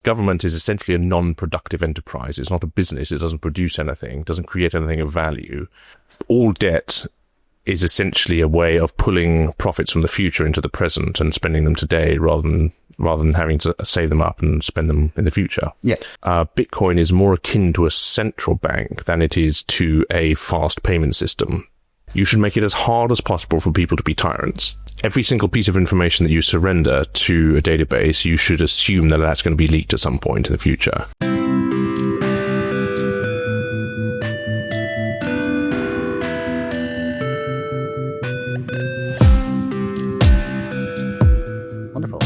Government is essentially a non-productive enterprise. It's not a business. It doesn't produce anything, doesn't create anything of value. All debt is essentially a way of pulling profits from the future into the present and spending them today rather than having to save them up and spend them in the future. Yeah. Bitcoin is more akin to a central bank than it is to a fast payment system. You should make it as hard as possible for people to be tyrants. Every single piece of information that you surrender to a database, you should assume that that's going to be leaked at some point in the future. Wonderful.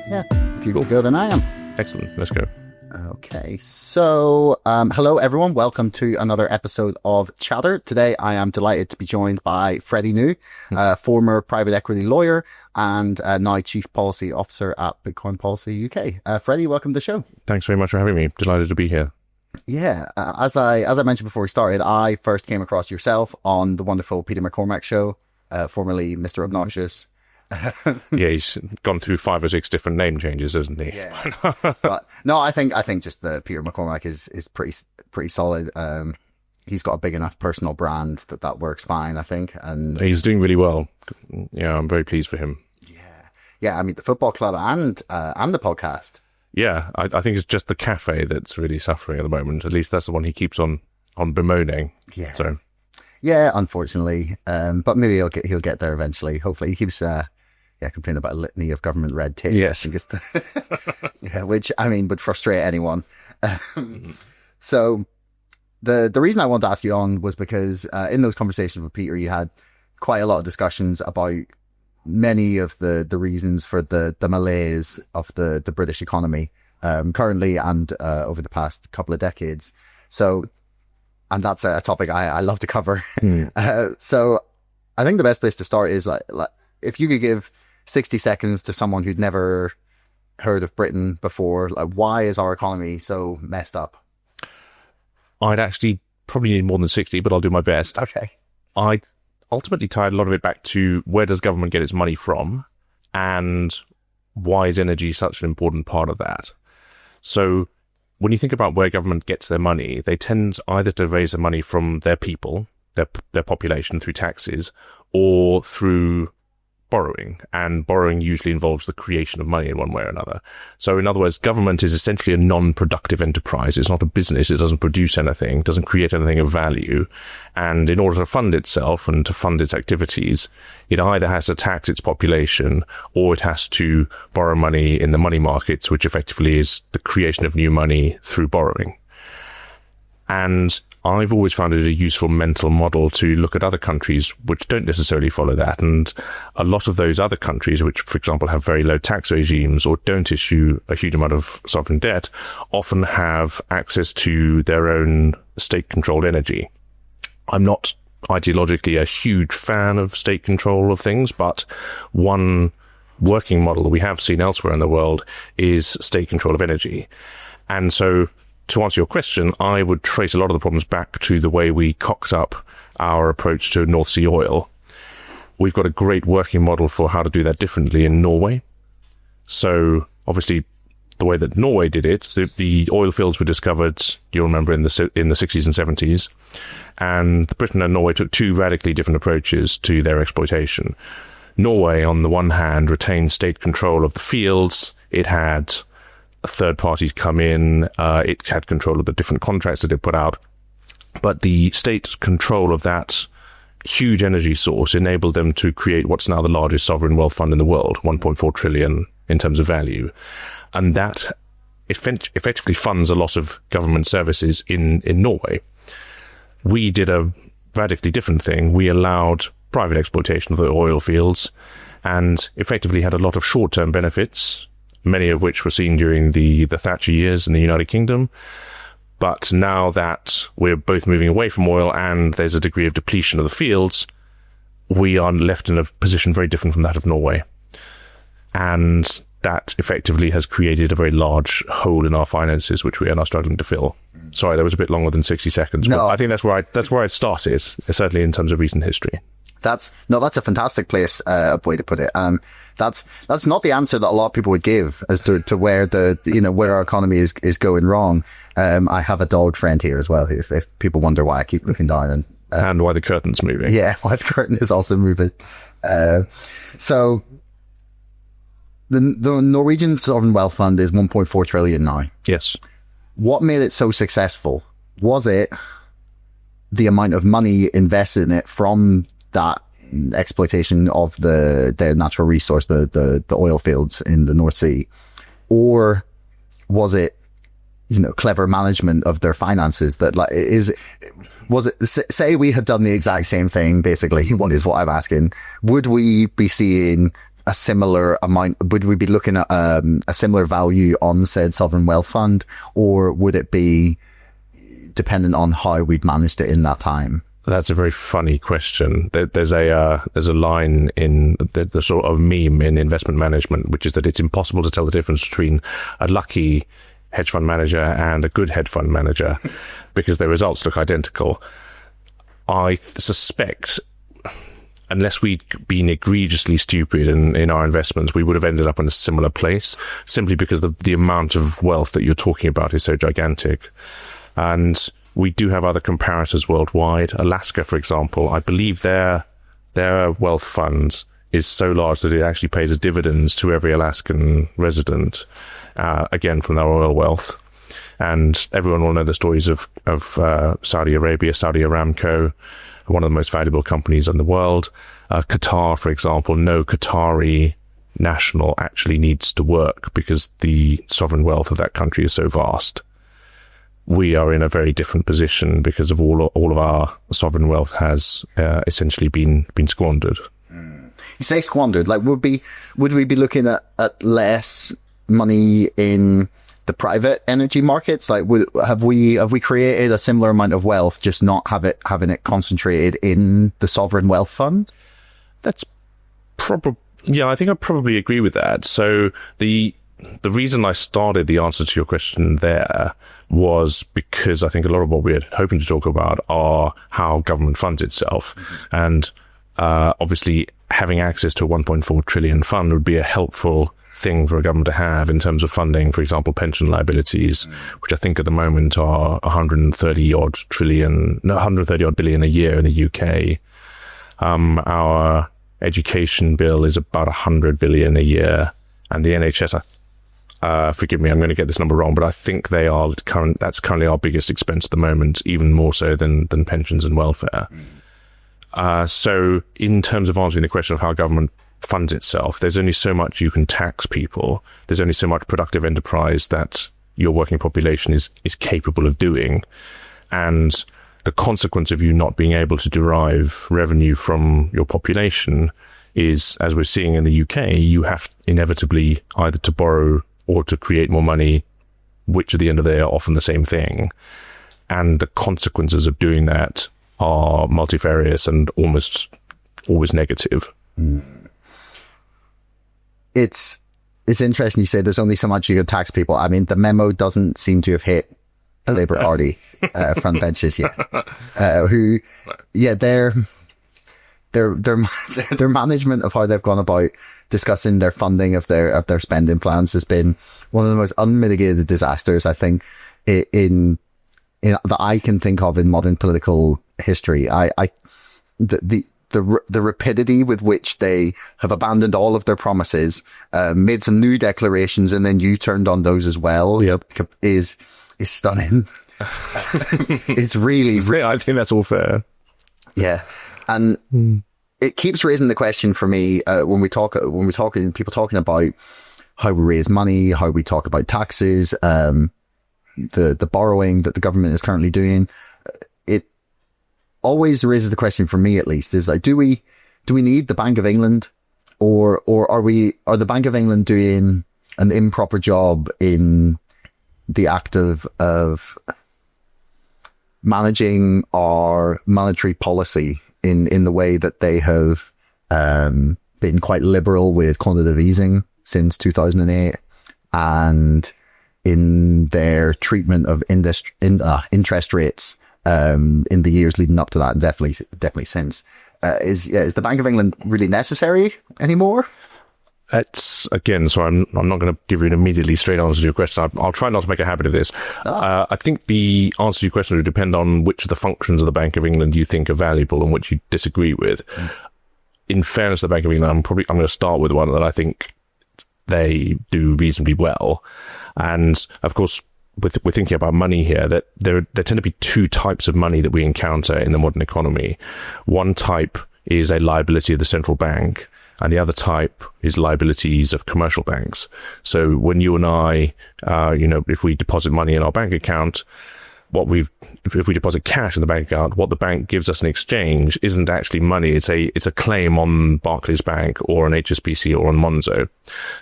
Yeah. If you go, then I am. Excellent. Let's go. Okay, so hello everyone, welcome to another episode of Chatter. Today I am delighted to be joined by Freddie New, former private equity lawyer and now Chief Policy Officer at Bitcoin Policy UK. Freddie, welcome to the show. Thanks very much for having me. Delighted to be here. Yeah, as I mentioned before we started, I first came across yourself on the wonderful Peter McCormack show, formerly Mr. Obnoxious. Yeah, he's gone through 5 or 6 different name changes, hasn't he? Yeah. But no, I think just the Peter McCormack is pretty solid. He's got a big enough personal brand that works fine, I think, and he's doing really well. Yeah, I'm very pleased for him. Yeah. I mean, the football club and the podcast. Yeah, I think it's just the cafe that's really suffering at the moment. At least that's the one he keeps on bemoaning. Yeah. So. Yeah, unfortunately, but maybe he'll get there eventually. Hopefully, he keeps complaining about a litany of government red tape. Yes, which I mean would frustrate anyone. So the reason I wanted to ask you on was because in those conversations with Peter, you had quite a lot of discussions about many of the reasons for the malaise of the British economy currently and over the past couple of decades. And that's a topic I love to cover. So I think the best place to start is like if you could give 60 seconds to someone who'd never heard of Britain before, like why is our economy so messed up? I'd actually probably need more than 60, but I'll do my best. Okay. I ultimately tied a lot of it back to where does government get its money from and why is energy such an important part of that? So when you think about where government gets their money, they tend either to raise the money from their people, their population through taxes, or through borrowing. And borrowing usually involves the creation of money in one way or another. So in other words, government is essentially a non-productive enterprise. It's not a business. It doesn't produce anything, doesn't create anything of value. And in order to fund itself and to fund its activities, it either has to tax its population or it has to borrow money in the money markets, which effectively is the creation of new money through borrowing. And I've always found it a useful mental model to look at other countries which don't necessarily follow that. And a lot of those other countries, which, for example, have very low tax regimes or don't issue a huge amount of sovereign debt, often have access to their own state-controlled energy. I'm not ideologically a huge fan of state control of things, but one working model that we have seen elsewhere in the world is state control of energy. And so, to answer your question, I would trace a lot of the problems back to the way we cocked up our approach to North Sea oil. We've got a great working model for how to do that differently in Norway. So obviously, the way that Norway did it, the oil fields were discovered, you'll remember, in the 60s and 70s. And Britain and Norway took 2 radically different approaches to their exploitation. Norway, on the one hand, retained state control of the fields. It had third parties come in, it had control of the different contracts that it put out, but the state control of that huge energy source enabled them to create what's now the largest sovereign wealth fund in the world, 1.4 trillion in terms of value. And that effectively funds a lot of government services in Norway. We did a radically different thing. We allowed private exploitation of the oil fields and effectively had a lot of short-term benefits, many of which were seen during the Thatcher years in the United Kingdom. But now that we're both moving away from oil and there's a degree of depletion of the fields, we are left in a position very different from that of Norway. And that effectively has created a very large hole in our finances, which we are now struggling to fill. Sorry, that was a bit longer than 60 seconds, but I think that's where I started, certainly in terms of recent history. That's a fantastic way to put it. That's not the answer that a lot of people would give as to where where our economy is going wrong. I have a dog friend here as well. If people wonder why I keep looking down and why the curtain's moving. Yeah, why the curtain is also moving. So the Norwegian Sovereign Wealth Fund is 1.4 trillion now. Yes. What made it so successful? Was it the amount of money invested in it from that exploitation of their natural resource, the oil fields in the North Sea? Or was it, clever management of their finances say we had done the exact same thing, basically, what is what I'm asking, would we be seeing a similar amount, would we be looking at a similar value on said sovereign wealth fund, or would it be dependent on how we'd managed it in that time? That's a very funny question. There's a line in the sort of meme in investment management, which is that it's impossible to tell the difference between a lucky hedge fund manager and a good hedge fund manager because their results look identical. I suspect, unless we'd been egregiously stupid in our investments, we would have ended up in a similar place, simply because the amount of wealth that you're talking about is so gigantic. And we do have other comparators worldwide. Alaska, for example, I believe their wealth fund is so large that it actually pays dividends to every Alaskan resident, again, from their oil wealth. And everyone will know the stories of Saudi Arabia, Saudi Aramco, one of the most valuable companies in the world. Qatar, for example, no Qatari national actually needs to work because the sovereign wealth of that country is so vast. We are in a very different position because of all of our sovereign wealth has essentially been squandered. You say squandered, like would we be looking at less money in the private energy markets? Like have we created a similar amount of wealth, just not having it concentrated in the sovereign wealth fund? That's probably, yeah, I think I probably agree with that. So the reason I started the answer to your question there was because I think a lot of what we're hoping to talk about are how government funds itself. And obviously having access to a 1.4 trillion fund would be a helpful thing for a government to have in terms of funding, for example, pension liabilities, which I think at the moment are 130 odd billion a year in the UK. Our education bill is about 100 billion a year, and the NHS, forgive me, I'm going to get this number wrong, but I think that's currently our biggest expense at the moment, even more so than pensions and welfare. So in terms of answering the question of how government funds itself, there's only so much you can tax people. There's only so much productive enterprise that your working population is capable of doing. And the consequence of you not being able to derive revenue from your population is, as we're seeing in the UK, you have inevitably either to borrow or to create more money, which at the end of the day are often the same thing. And the consequences of doing that are multifarious and almost always negative. It's interesting you say there's only so much you can tax people. I mean, the memo doesn't seem to have hit Labour Party front benches yet. Their management of how they've gone about discussing their funding of their spending plans has been one of the most unmitigated disasters, I think, in that I can think of in modern political history. The rapidity with which they have abandoned all of their promises, made some new declarations, and then U-turned on those as well. Yep. is stunning. It's really, I think that's all fair. Yeah. And it keeps raising the question for me, when people talking about how we raise money, how we talk about taxes, the borrowing that the government is currently doing. It always raises the question for me, at least, is like, do we need the Bank of England, or are the Bank of England doing an improper job in the act of managing our monetary policy in the way that they have been quite liberal with quantitative easing since 2008, and in their treatment of interest rates in the years leading up to that, and definitely since. Is the Bank of England really necessary anymore? It's again, so I'm not going to give you an immediately straight answer to your question. I'll try not to make a habit of this. I think the answer to your question would depend on which of the functions of the Bank of England you think are valuable and which you disagree with. In fairness to the Bank of England, I'm going to start with one that I think they do reasonably well. And of course, we're thinking about money here, that there tend to be two types of money that we encounter in the modern economy. One type is a liability of the central bank, and the other type is liabilities of commercial banks. So when you and I, if we deposit money in our bank account, if we deposit cash in the bank account, what the bank gives us in exchange isn't actually money. It's a claim on Barclays Bank or on HSBC or on Monzo.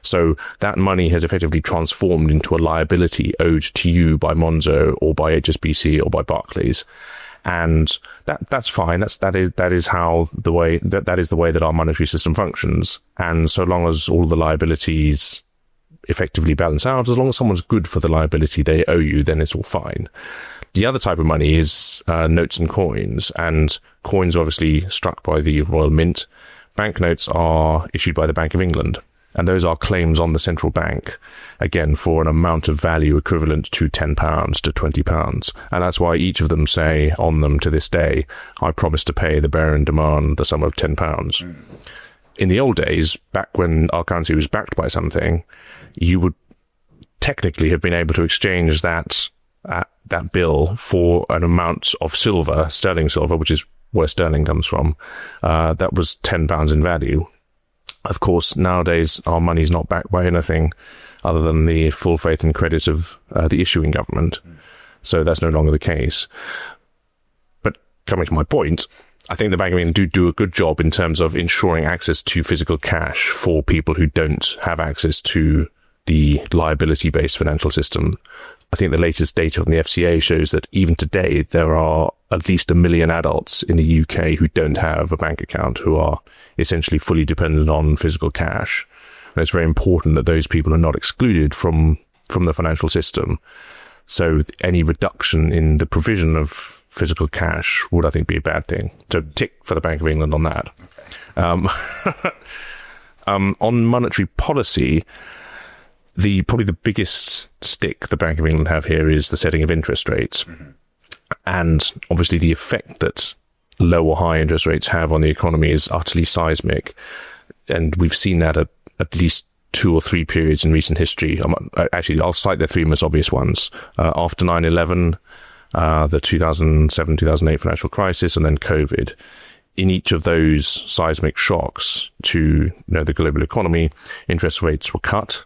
So that money has effectively transformed into a liability owed to you by Monzo or by HSBC or by Barclays. And that's fine. That is the way that our monetary system functions. And so long as all the liabilities effectively balance out, as long as someone's good for the liability they owe you, then it's all fine. The other type of money is notes and coins are obviously struck by the Royal Mint. Banknotes are issued by the Bank of England, and those are claims on the central bank, again, for an amount of value equivalent to £10 to £20. And that's why each of them say on them to this day, I promise to pay the bearer in demand the sum of £10. In the old days, back when our currency was backed by something, you would technically have been able to exchange that bill for an amount of silver, sterling silver, which is where sterling comes from, that was £10 in value. Of course, nowadays, our money is not backed by anything other than the full faith and credit of the issuing government. So that's no longer the case. But coming to my point, I think the Bank of England do a good job in terms of ensuring access to physical cash for people who don't have access to the liability-based financial system. I think the latest data from the FCA shows that even today, there are at least 1 million adults in the UK who don't have a bank account, who are essentially fully dependent on physical cash. And it's very important that those people are not excluded from the financial system. So any reduction in the provision of physical cash would, I think, be a bad thing. So tick for the Bank of England on that. Okay. On monetary policy, probably the biggest stick the Bank of England have here is the setting of interest rates. Mm-hmm. And obviously the effect that low or high interest rates have on the economy is utterly seismic. And we've seen that at least 2 or 3 periods in recent history. Actually, I'll cite the 3 most obvious ones. After 9/11, the 2007-2008 financial crisis, and then COVID. In each of those seismic shocks to the global economy, interest rates were cut.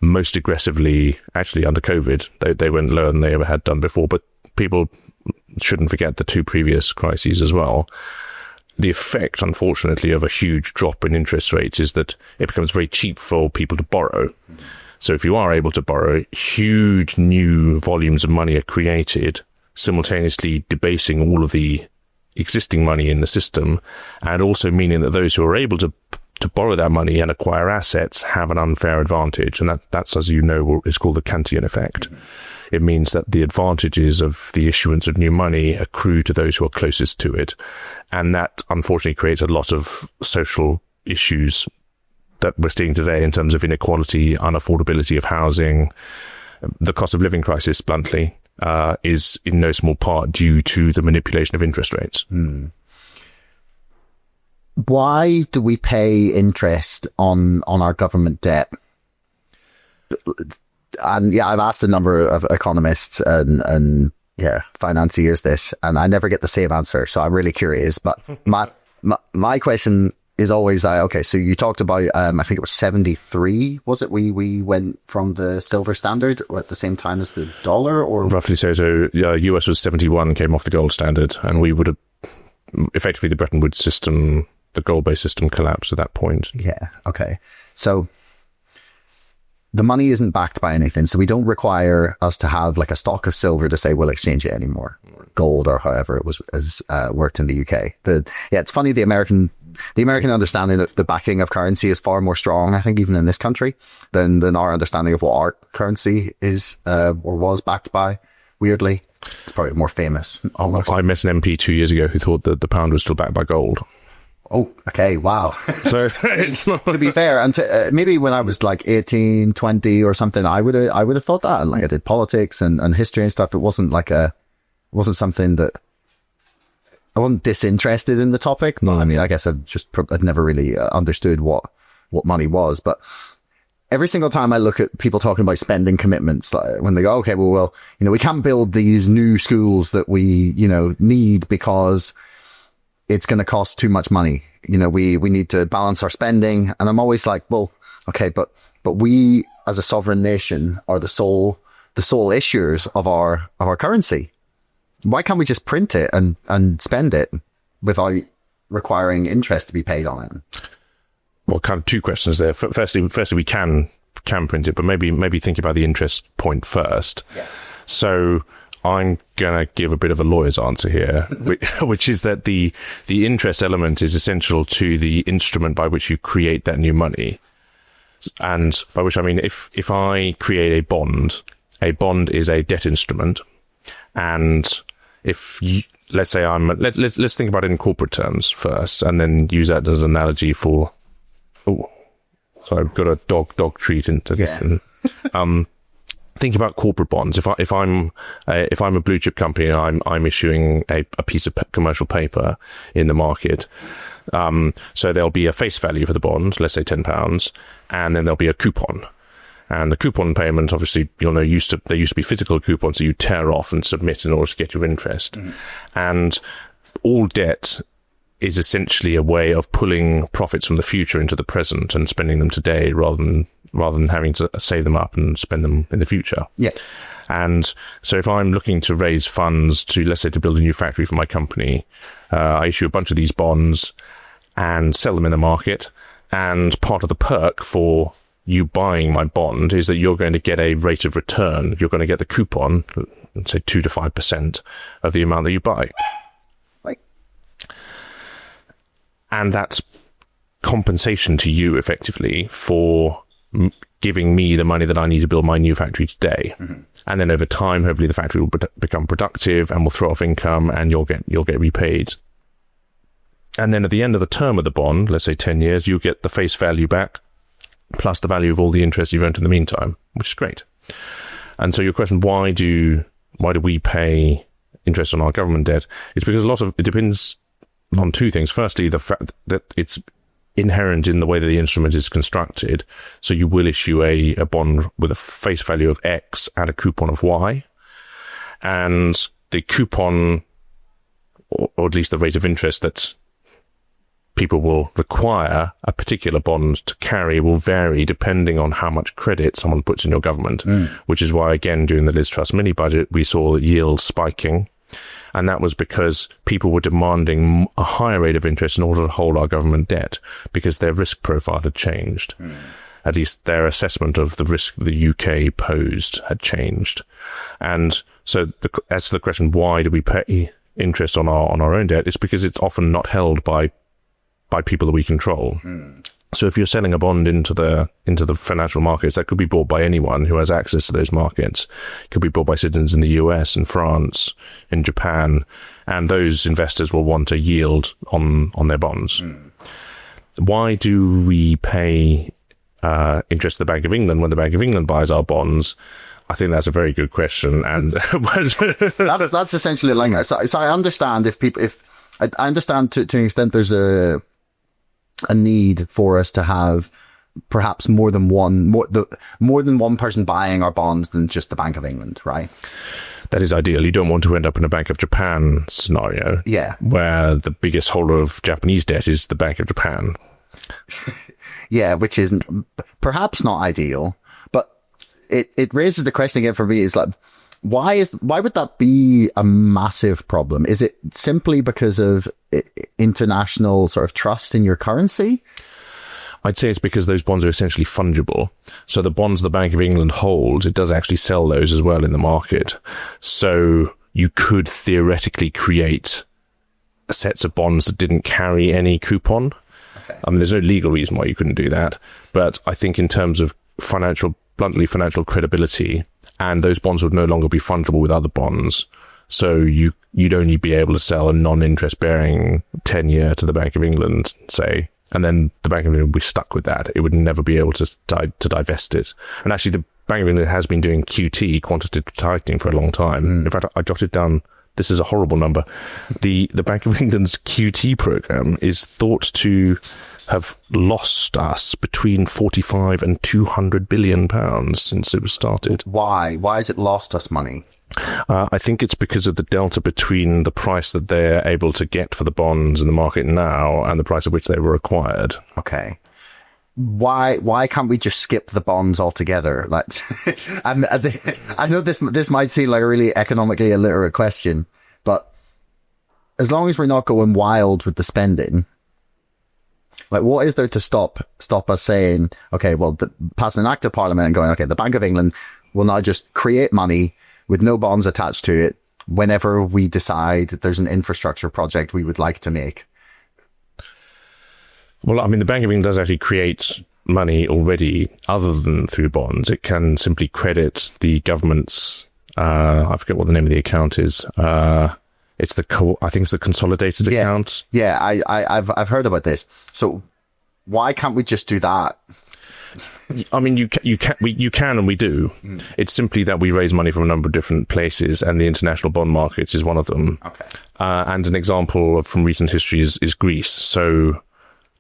Most aggressively, actually, under COVID. They went lower than they ever had done before, but people shouldn't forget the 2 previous crises as well. The effect, unfortunately, of a huge drop in interest rates is that it becomes very cheap for people to borrow. So if you are able to borrow, huge new volumes of money are created, simultaneously debasing all of the existing money in the system, and also meaning that those who are able to borrow that money and acquire assets have an unfair advantage. And that's, as you know, is called the Kantian effect. It means that the advantages of the issuance of new money accrue to those who are closest to it. And that, unfortunately, creates a lot of social issues that we're seeing today in terms of inequality, unaffordability of housing. The cost of living crisis, bluntly, is in no small part due to the manipulation of interest rates. Why do we pay interest on our government debt? And yeah, I've asked a number of economists and financiers this, and I never get the same answer. So I'm really curious. But my question is always okay. So you talked about I think it was 73. Was it we went from the silver standard at the same time as the dollar, or roughly so? So US was 71, came off the gold standard, and we would have effectively the Bretton Woods system. The gold-based system collapsed at that point. Yeah. Okay. So the money isn't backed by anything. So we don't require us to have like a stock of silver to say we'll exchange it anymore. Gold or however it was worked in the UK. It's funny. The American understanding of the backing of currency is far more strong, I think, even in this country than our understanding of what our currency is or was backed by. weirdly. It's probably more famous, almost. I met an MP 2 years ago who thought that the pound was still backed by gold. Oh, okay, wow. So it's not... To be fair, and maybe when I was like 18, 20 or something, I would have thought that. And like I did politics and history and stuff. It wasn't wasn't something that I wasn't disinterested in the topic. No, I mean, I guess I'd never really understood what money was. But every single time I look at people talking about spending commitments, like when they go, okay, well, we can't build these new schools that we, need because it's going to cost too much money. We need to balance our spending. And I'm always like, well, okay, but we as a sovereign nation are the sole issuers of our currency. Why can't we just print it and spend it without requiring interest to be paid on it? Well, kind of two questions there. Firstly, we can print it, but maybe think about the interest point first. Yeah. So I'm going to give a bit of a lawyer's answer here, which is that the interest element is essential to the instrument by which you create that new money. And by which I mean, if I create a bond is a debt instrument. And if you, let's say let's think about it in corporate terms first, and then use that as an analogy for, so I've got a dog treat into this. Yeah. Think about corporate bonds. If I'm a blue chip company and I'm issuing a piece of commercial paper in the market, so there'll be a face value for the bond, let's say £10, and then there'll be a coupon. And the coupon payment, obviously, there used to be physical coupons that you tear off and submit in order to get your interest. Mm. And all debt is essentially a way of pulling profits from the future into the present and spending them today rather than having to save them up and spend them in the future. Yeah. And so if I'm looking to raise funds to, let's say, to build a new factory for my company, I issue a bunch of these bonds and sell them in the market. And part of the perk for you buying my bond is that you're going to get a rate of return. You're going to get the coupon, let's say 2 to 5% of the amount that you buy. Right. And that's compensation to you, effectively, for giving me the money that I need to build my new factory today. Mm-hmm. And then over time, hopefully the factory will become productive and will throw off income, and you'll get repaid. And then at the end of the term of the bond, let's say 10 years, you get the face value back, plus the value of all the interest you've earned in the meantime, which is great. And so your question, why do we pay interest on our government debt? It's because it depends on two things. Firstly, the fact that it's inherent in the way that the instrument is constructed. So you will issue a bond with a face value of X and a coupon of Y. And the coupon, or at least the rate of interest that people will require a particular bond to carry, will vary depending on how much credit someone puts in your government, which is why, again, during the Liz Truss mini budget, we saw yields spiking. And that was because people were demanding a higher rate of interest in order to hold our government debt, because their risk profile had changed. At least their assessment of the risk the UK posed had changed. And so as to the question, why do we pay interest on our own debt? It's because it's often not held by people that we control. So if you're selling a bond into the financial markets, that could be bought by anyone who has access to those markets. It could be bought by citizens in the US and France, in Japan, and those investors will want a yield on their bonds. Why do we pay interest to the Bank of England when the Bank of England buys our bonds? I think that's a very good question, and that's essentially like that. So I understand I understand to an extent there's a need for us to have perhaps more than one person buying our bonds than just the Bank of England, right? That is ideal. You don't want to end up in a Bank of Japan scenario, where the biggest holder of Japanese debt is the Bank of Japan. Yeah, which is perhaps not ideal, but it raises the question again for me, is like, why would that be a massive problem? Is it simply because of international sort of trust in your currency? I'd say it's because those bonds are essentially fungible. So the bonds the Bank of England holds, it does actually sell those as well in the market. So you could theoretically create sets of bonds that didn't carry any coupon. Okay. I mean, there's no legal reason why you couldn't do that. But I think in terms of financial credibility, and those bonds would no longer be fungible with other bonds. So you'd only be able to sell a non-interest bearing 10-year to the Bank of England, say, and then the Bank of England would be stuck with that. It would never be able to divest it. And actually, the Bank of England has been doing QT, quantitative tightening, for a long time. In fact, I jotted down, this is a horrible number. The Bank of England's QT program is thought to have lost us between 45 and 200 billion pounds since it was started. Why? Why has it lost us money? I think it's because of the delta between the price that they're able to get for the bonds in the market now and the price at which they were acquired. Okay. Why can't we just skip the bonds altogether? Like, I know this might seem like a really economically illiterate question, but as long as we're not going wild with the spending, like, what is there to stop us saying, okay, well, passing an act of parliament and going, okay, the Bank of England will now just create money with no bonds attached to it whenever we decide there's an infrastructure project we would like to make? Well, I mean, the Bank of England does actually create money already other than through bonds. It can simply credit the government's, I forget what the name of the account is. I think it's the consolidated account. Yeah, I've heard about this. So why can't we just do that? I mean, you can and we do. It's simply that we raise money from a number of different places, and the international bond markets is one of them. Okay. And an example from recent history is Greece. So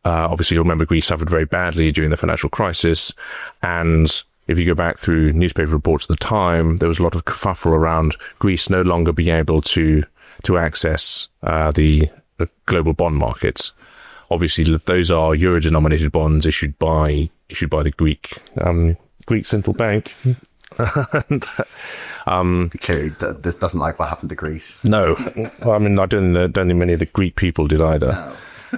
obviously, you'll remember Greece suffered very badly during the financial crisis, and if you go back through newspaper reports at the time, there was a lot of kerfuffle around Greece no longer being able to access the global bond markets. Obviously, those are euro-denominated bonds issued by the Greek central bank. And, Okay, this doesn't like what happened to Greece. No, I mean, I don't think many of the Greek people did either.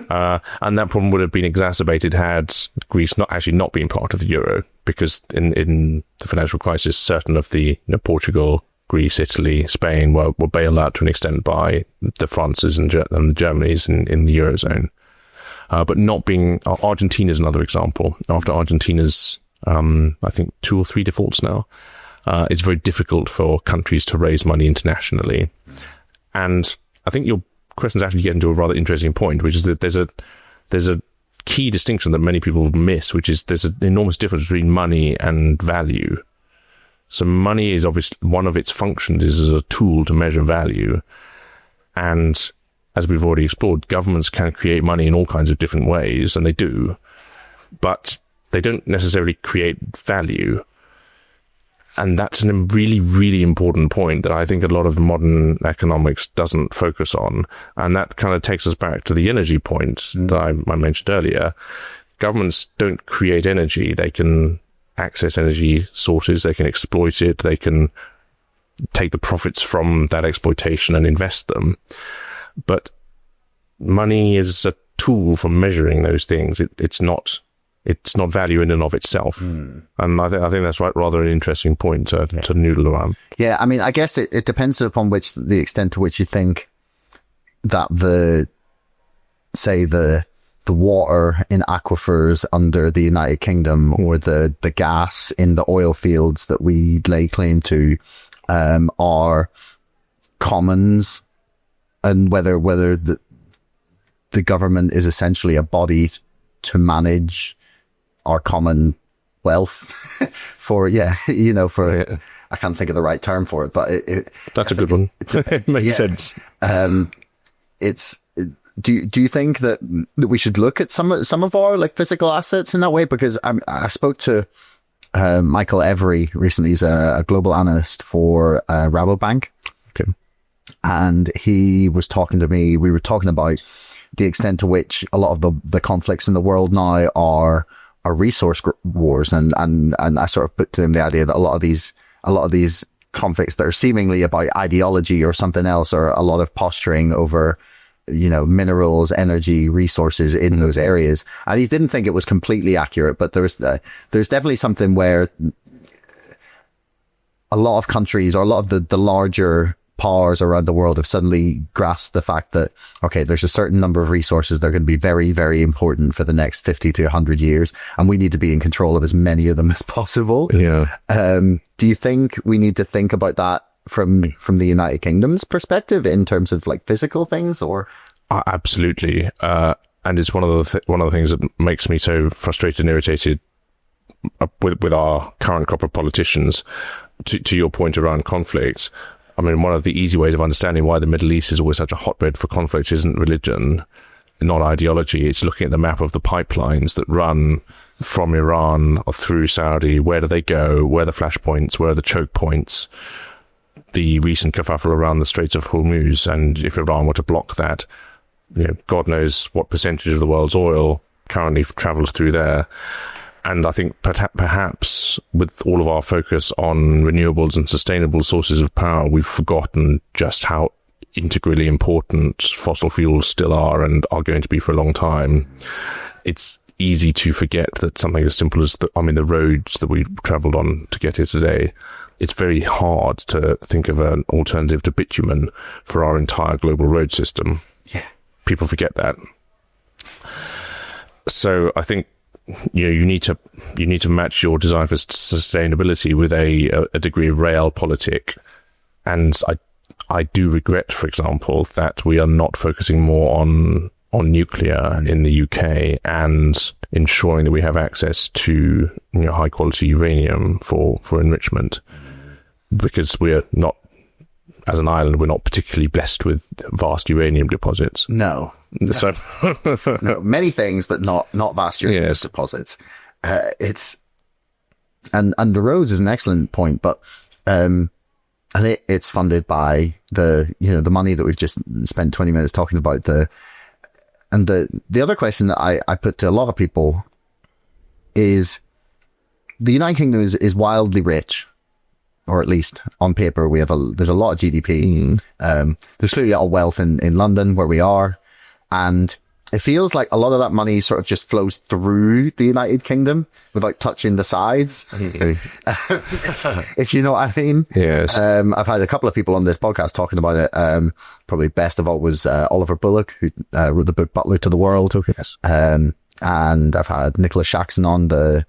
No. And that problem would have been exacerbated had Greece not been part of the euro, because in the financial crisis, certain of the Portugal, Greece, Italy, Spain were bailed out to an extent by the Frances and the Germanys in the eurozone. But not being, Argentina is another example. After Argentina's, I think 2 or 3 defaults now, it's very difficult for countries to raise money internationally. And I think your question's actually getting to a rather interesting point, which is that there's a key distinction that many people miss, which is there's an enormous difference between money and value. So money is obviously, one of its functions is as a tool to measure value. And as we've already explored, governments can create money in all kinds of different ways, and they do, but they don't necessarily create value. And that's a really, really important point that I think a lot of modern economics doesn't focus on. And that kind of takes us back to the energy point that I mentioned earlier. Governments don't create energy. They can access energy sources. They can exploit it. They can take the profits from that exploitation and invest them. But money is a tool for measuring those things. It's not value in and of itself. And I think that's rather an interesting point to noodle around. Yeah, I mean, I guess it depends upon the extent to which you think that the water in aquifers under the United Kingdom or the gas in the oil fields that we lay claim to are commons, and whether the government is essentially a body to manage our common wealth I can't think of the right term for it, but that's a good one. It makes sense. Do you think that we should look at some of our like physical assets in that way? Because I spoke to Michael Every recently. He's a global analyst for Rabobank. Okay. And he was talking to me. We were talking about the extent to which a lot of the conflicts in the world now are resource wars, and I sort of put to him the idea that a lot of these conflicts that are seemingly about ideology or something else are a lot of posturing over, minerals, energy, resources in those areas. And he didn't think it was completely accurate, but there's definitely something where a lot of countries or a lot of the larger powers around the world have suddenly grasped the fact that, okay, there's a certain number of resources that are going to be very, very important for the next 50 to 100 years, and we need to be in control of as many of them as possible. Yeah. Do you think we need to think about that from the United Kingdom's perspective in terms of like physical things, or? Absolutely. And it's one of the things that makes me so frustrated and irritated with our current crop of politicians. To your point around conflicts, I mean, one of the easy ways of understanding why the Middle East is always such a hotbed for conflict isn't religion, not ideology. It's looking at the map of the pipelines that run from Iran or through Saudi. Where do they go? Where are the flashpoints? Where are the choke points? The recent kerfuffle around the Straits of Hormuz, and if Iran were to block that, God knows what percentage of the world's oil currently travels through there. And I think perhaps with all of our focus on renewables and sustainable sources of power, we've forgotten just how integrally important fossil fuels still are and are going to be for a long time. It's easy to forget that something as simple as the roads that we travelled on to get here today, it's very hard to think of an alternative to bitumen for our entire global road system. Yeah. People forget that. So I think you need to match your desire for sustainability with a degree of realpolitik. And I do regret, for example, that we are not focusing more on nuclear in the UK and ensuring that we have access to high quality uranium for enrichment, because we're not, as an island, we're not particularly blessed with vast uranium deposits. No. So no, many things, but not vast uranium deposits. It's and the roads is an excellent point, but and it's funded by the money that we've just spent 20 minutes talking about. The other question that I put to a lot of people is, the United Kingdom is wildly rich. Or at least on paper, there's a lot of GDP. There's clearly a lot of wealth in London where we are. And it feels like a lot of that money sort of just flows through the United Kingdom without touching the sides. If you know what I mean. Yes. I've had a couple of people on this podcast talking about it. Probably best of all was Oliver Bullock, who wrote the book Butler to the World. Yes. And I've had Nicholas Shaxson on, the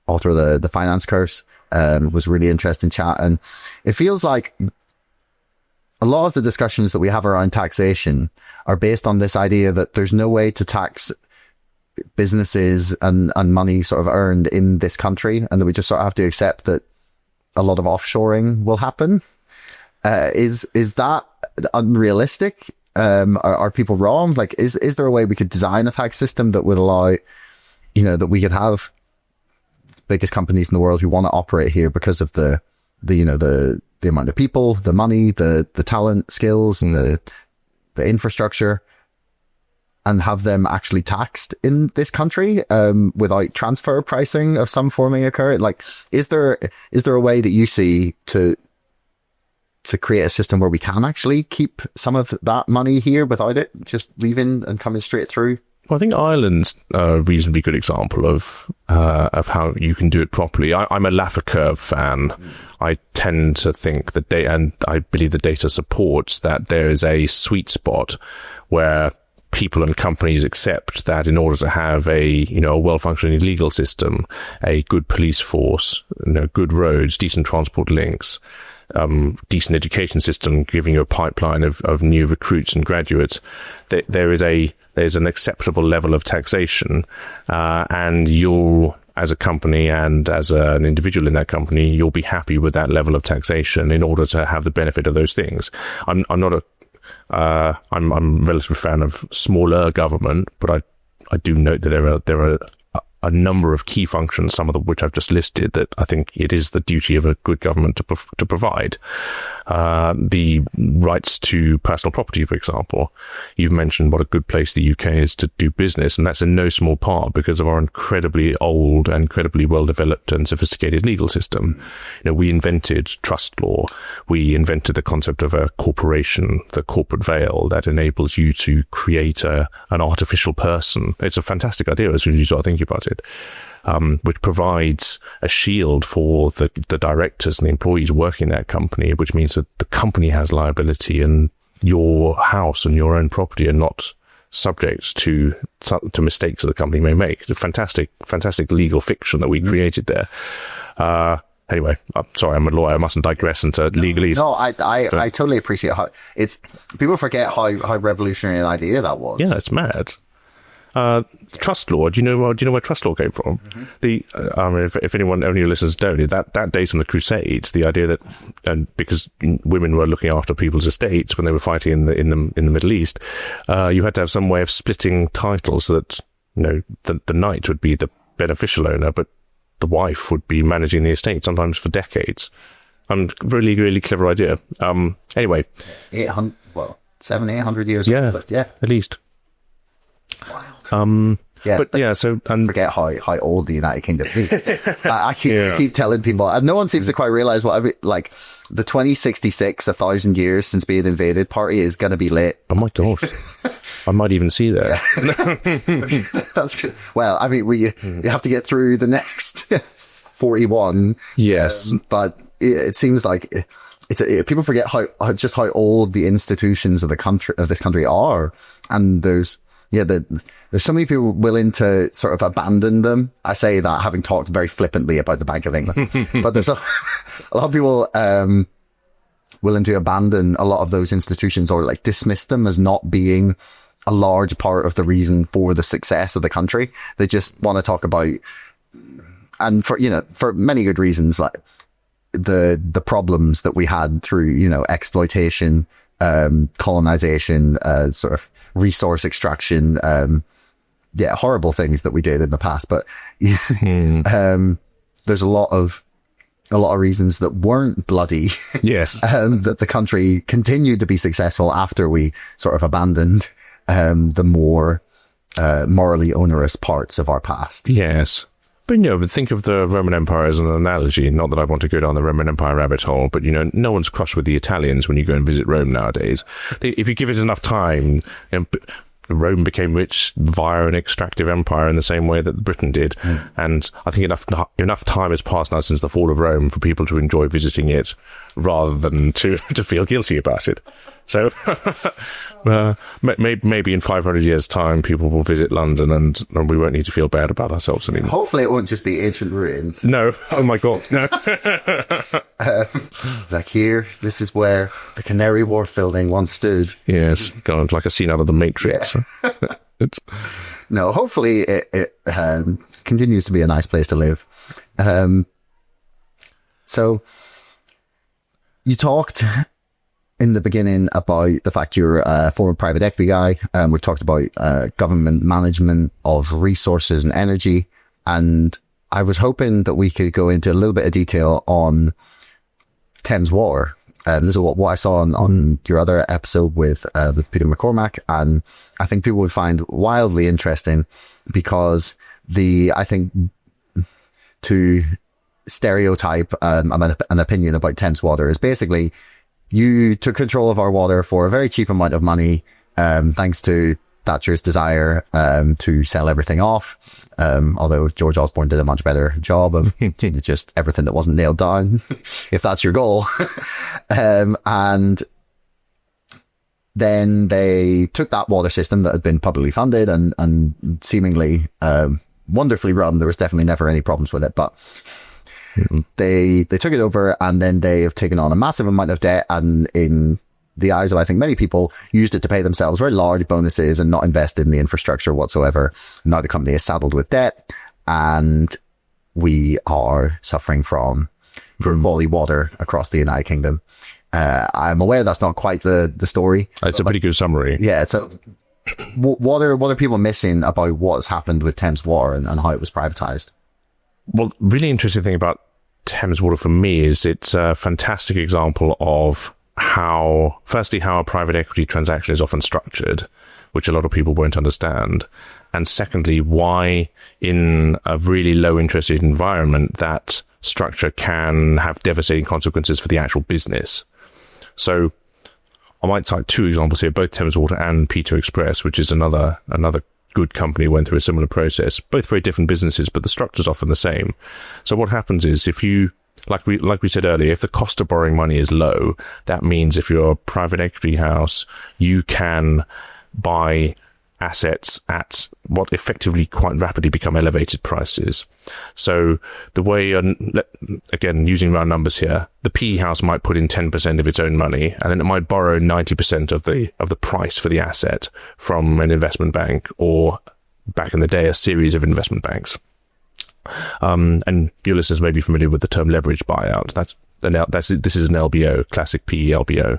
author of the Finance Curse. Was really interesting chat, and it feels like a lot of the discussions that we have around taxation are based on this idea that there's no way to tax businesses and money sort of earned in this country, and that we just sort of have to accept that a lot of offshoring will happen. Is that unrealistic? Are people wrong? Like, is there a way we could design a tax system that would allow, that we could have biggest companies in the world who want to operate here because of the amount of people, the money, the talent, skills, and the infrastructure, and have them actually taxed in this country without transfer pricing of some forming occur? Like, is there a way that you see to create a system where we can actually keep some of that money here without it just leaving and coming straight through? Well, I think Ireland's a reasonably good example of how you can do it properly. I'm a Laffer curve fan. I tend to think that and I believe the data supports that there is a sweet spot where people and companies accept that in order to have a well-functioning legal system, a good police force, good roads, decent transport links, decent education system, giving you a pipeline of new recruits and graduates, there's an acceptable level of taxation, and you'll, as a company and as an individual in that company, you'll be happy with that level of taxation in order to have the benefit of those things. I'm a relative fan of smaller government, but I do note that there are a number of key functions, some of which I've just listed, that I think it is the duty of a good government to provide. The rights to personal property, for example. You've mentioned what a good place the UK is to do business, and that's in no small part because of our incredibly old and incredibly well-developed and sophisticated legal system. We invented trust law. We invented the concept of a corporation, the corporate veil, that enables you to create an artificial person. It's a fantastic idea as soon as you start thinking about it. Limited, which provides a shield for the directors and the employees working in that company, which means that the company has liability and your house and your own property are not subject to mistakes that the company may make. It's a fantastic legal fiction that we created there. Anyway, I'm sorry, I'm a lawyer. I mustn't digress into legalese. No, I totally appreciate how people forget how revolutionary an idea that was. Yeah, it's mad. Trust law. Do you know where trust law came from? Mm-hmm. If anyone, only your listeners don't, that dates from the Crusades. The idea that, and because women were looking after people's estates when they were fighting in the Middle East, you had to have some way of splitting titles so that the knight would be the beneficial owner, but the wife would be managing the estate, sometimes for decades. Really, really clever idea. Anyway. 700-800 years. Yeah, at least. Wow. But yeah, so forget how old the United Kingdom is. I keep telling people, and no one seems to quite realize like the 2066, 1,000 years since being invaded party is going to be lit. Oh my gosh. I might even see that. That's good. Well, I mean, you have to get through the next 41. Yes. But it seems like people forget how old the institutions of this country are. And there's so many people willing to sort of abandon them. I say that having talked very flippantly about the Bank of England, but there's a lot of people, willing to abandon a lot of those institutions or like dismiss them as not being a large part of the reason for the success of the country. They just want to talk about, and for many good reasons, like the problems that we had through, exploitation, colonization, sort of resource extraction, horrible things that we did in the past. But there's a lot of reasons that weren't bloody. Yes. That the country continued to be successful after we sort of abandoned the more morally onerous parts of our past. Yes. But but think of the Roman Empire as an analogy. Not that I want to go down the Roman Empire rabbit hole, but no one's crushed with the Italians when you go and visit Rome nowadays. If you give it enough time, Rome became rich via an extractive empire in the same way that Britain did. And I think enough time has passed now since the fall of Rome for people to enjoy visiting it rather than to feel guilty about it. So maybe in 500 years' time, people will visit London and we won't need to feel bad about ourselves anymore. Hopefully it won't just be ancient ruins. No. Oh my God. No. Like here, this is where the Canary Wharf building once stood. Yes. Kind of like a scene out of The Matrix. Yeah. No, hopefully it continues to be a nice place to live. So you talked in the beginning about the fact you're a former private equity guy. We've talked about government management of resources and energy. And I was hoping that we could go into a little bit of detail on Thames Water. This is what I saw on your other episode with Peter McCormack. And I think people would find wildly interesting because I think to stereotype an opinion about Thames Water is basically you took control of our water for a very cheap amount of money, thanks to Thatcher's desire to sell everything off. Although George Osborne did a much better job of just everything that wasn't nailed down, if that's your goal. And then they took that water system that had been publicly funded and seemingly wonderfully run. There was definitely never any problems with it, but they took it over and then they have taken on a massive amount of debt, and in the eyes of, I think, many people, used it to pay themselves very large bonuses and not invested in the infrastructure whatsoever. Now the company is saddled with debt and we are suffering from volley water across the United Kingdom. I'm aware that's not quite the story. It's a pretty good summary. Yeah. So what are people missing about what's happened with Thames Water and how it was privatized? Well, really interesting thing about Thames Water for me is it's a fantastic example of how a private equity transaction is often structured, which a lot of people won't understand. And secondly, why in a really low interest rate environment, that structure can have devastating consequences for the actual business. So I might cite two examples here, both Thames Water and Peter Express, which is another good company went through a similar process. Both very different businesses, but the structure's often the same. So what happens is if you, like we said earlier, if the cost of borrowing money is low, that means if you're a private equity house, you can buy assets at what effectively quite rapidly become elevated prices. So the way, again, using round numbers here, the PE house might put in 10% of its own money, and then it might borrow 90% of the price for the asset from an investment bank, or back in the day, a series of investment banks. And your listeners may be familiar with the term leverage buyout. This is an LBO, classic PE LBO.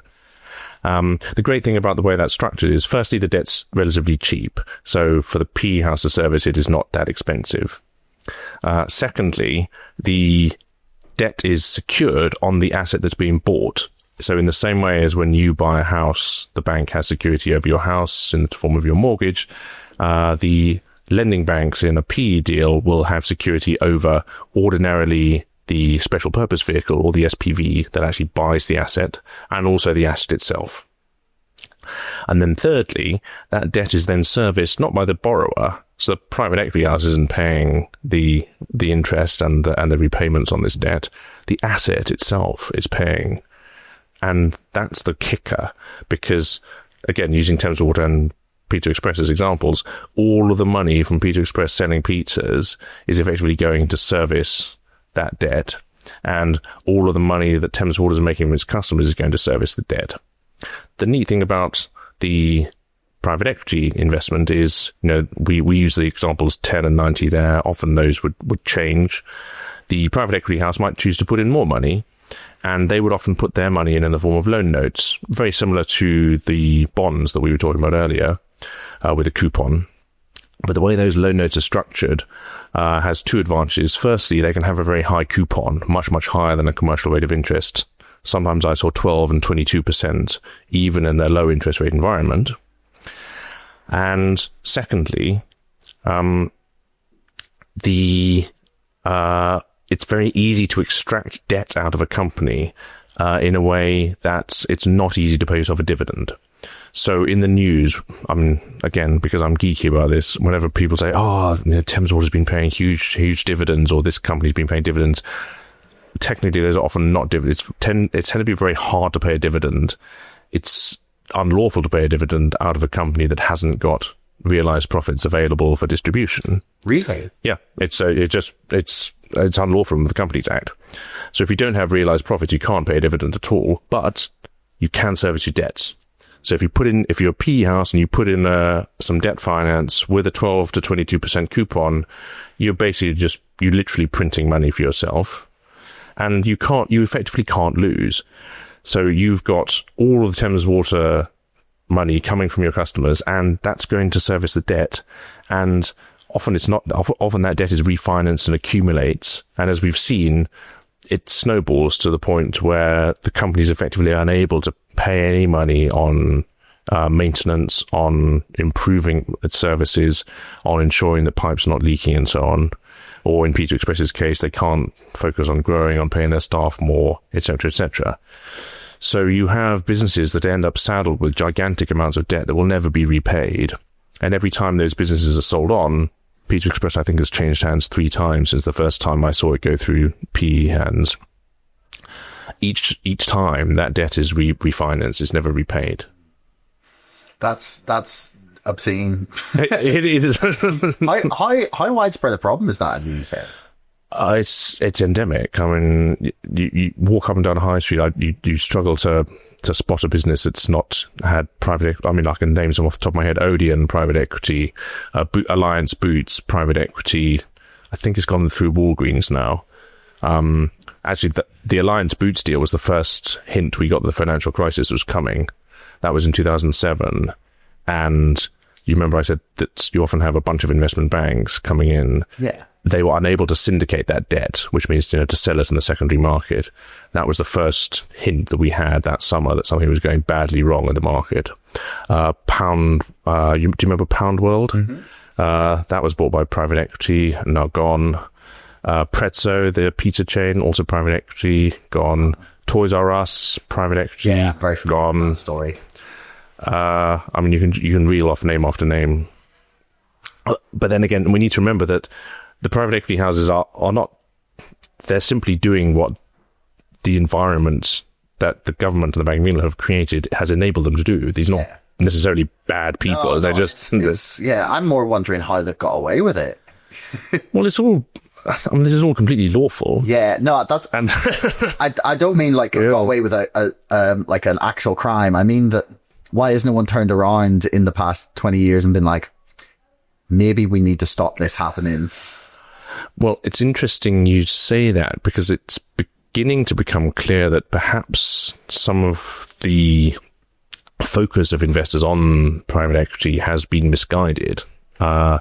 The great thing about the way that's structured is, firstly, the debt's relatively cheap. So for the PE house to service, it is not that expensive. Secondly, the debt is secured on the asset that's being bought. So in the same way as when you buy a house, the bank has security over your house in the form of your mortgage, the lending banks in a PE deal will have security over ordinarily the special purpose vehicle, or the SPV, that actually buys the asset, and also the asset itself. And then thirdly, that debt is then serviced not by the borrower. So the private equity house isn't paying the interest and the repayments on this debt. The asset itself is paying. And that's the kicker, because, again, using Thames Water and Pizza Express as examples, all of the money from Pizza Express selling pizzas is effectively going to service that debt, and all of the money that Thames Water is making from its customers is going to service the debt. The neat thing about the private equity investment is, we use the examples 10 and 90 there. Often those would change. The private equity house might choose to put in more money, and they would often put their money in the form of loan notes, very similar to the bonds that we were talking about earlier, with a coupon. But the way those loan notes are structured has two advantages. Firstly, they can have a very high coupon, much, much higher than a commercial rate of interest. Sometimes I saw 12 and 22%, even in a low interest rate environment. And secondly, it's very easy to extract debt out of a company in a way that it's not easy to pay yourself a dividend. So in the news, again, because I'm geeky about this, whenever people say, Thames Water's been paying huge dividends, or this company's been paying dividends, technically those are often not dividends. It's tend to be very hard to pay a dividend. It's unlawful to pay a dividend out of a company that hasn't got realized profits available for distribution. Really? Yeah. It's unlawful under the Companies Act. So if you don't have realized profits, you can't pay a dividend at all, but you can service your debts. So if you're a PE house and you put in some debt finance with a 12 to 22% coupon, you're basically you're literally printing money for yourself, and you effectively can't lose. So you've got all of the Thames Water money coming from your customers, and that's going to service the debt. And often often that debt is refinanced and accumulates. And as we've seen, it snowballs to the point where the company's effectively unable to pay any money on maintenance, on improving its services, on ensuring that pipes are not leaking, and so on. Or in Pizza Express's case, they can't focus on growing, on paying their staff more, etc., etc. So you have businesses that end up saddled with gigantic amounts of debt that will never be repaid. And every time those businesses are sold on, Pizza Express, I think, has changed hands 3 times since the first time I saw it go through PE hands. Each time that debt is refinanced, it's never repaid. That's obscene. It is. How widespread a problem is that in the UK? It's endemic. I mean, you walk up and down High Street, you struggle to spot a business that's not had private equity. I mean, I can name some off the top of my head. Odeon, private equity. Alliance Boots, private equity. I think it's gone through Walgreens now. Actually, the Alliance Boots deal was the first hint we got that the financial crisis was coming. That was in 2007. And you remember I said that you often have a bunch of investment banks coming in. Yeah. They were unable to syndicate that debt, which means, to sell it in the secondary market. That was the first hint that we had that summer that something was going badly wrong in the market. Do you remember Pound World? Mm-hmm. That was bought by private equity, now gone. Prezzo, the pizza chain, also private equity, gone. Toys R Us, private equity, very gone. Story. I mean, you can reel off name after name. But then again, we need to remember that the private equity houses are not, they're simply doing what the environment that the government and the Bank of England have created has enabled them to do. These are not necessarily bad people. No, they're I'm more wondering how they've got away with it. Well, it's all, this is all completely lawful. Yeah, no, and I don't mean like got away with like an actual crime. I mean that why has no one turned around in the past 20 years and been like, maybe we need to stop this happening? Well, it's interesting you say that, because it's beginning to become clear that perhaps some of the focus of investors on private equity has been misguided. A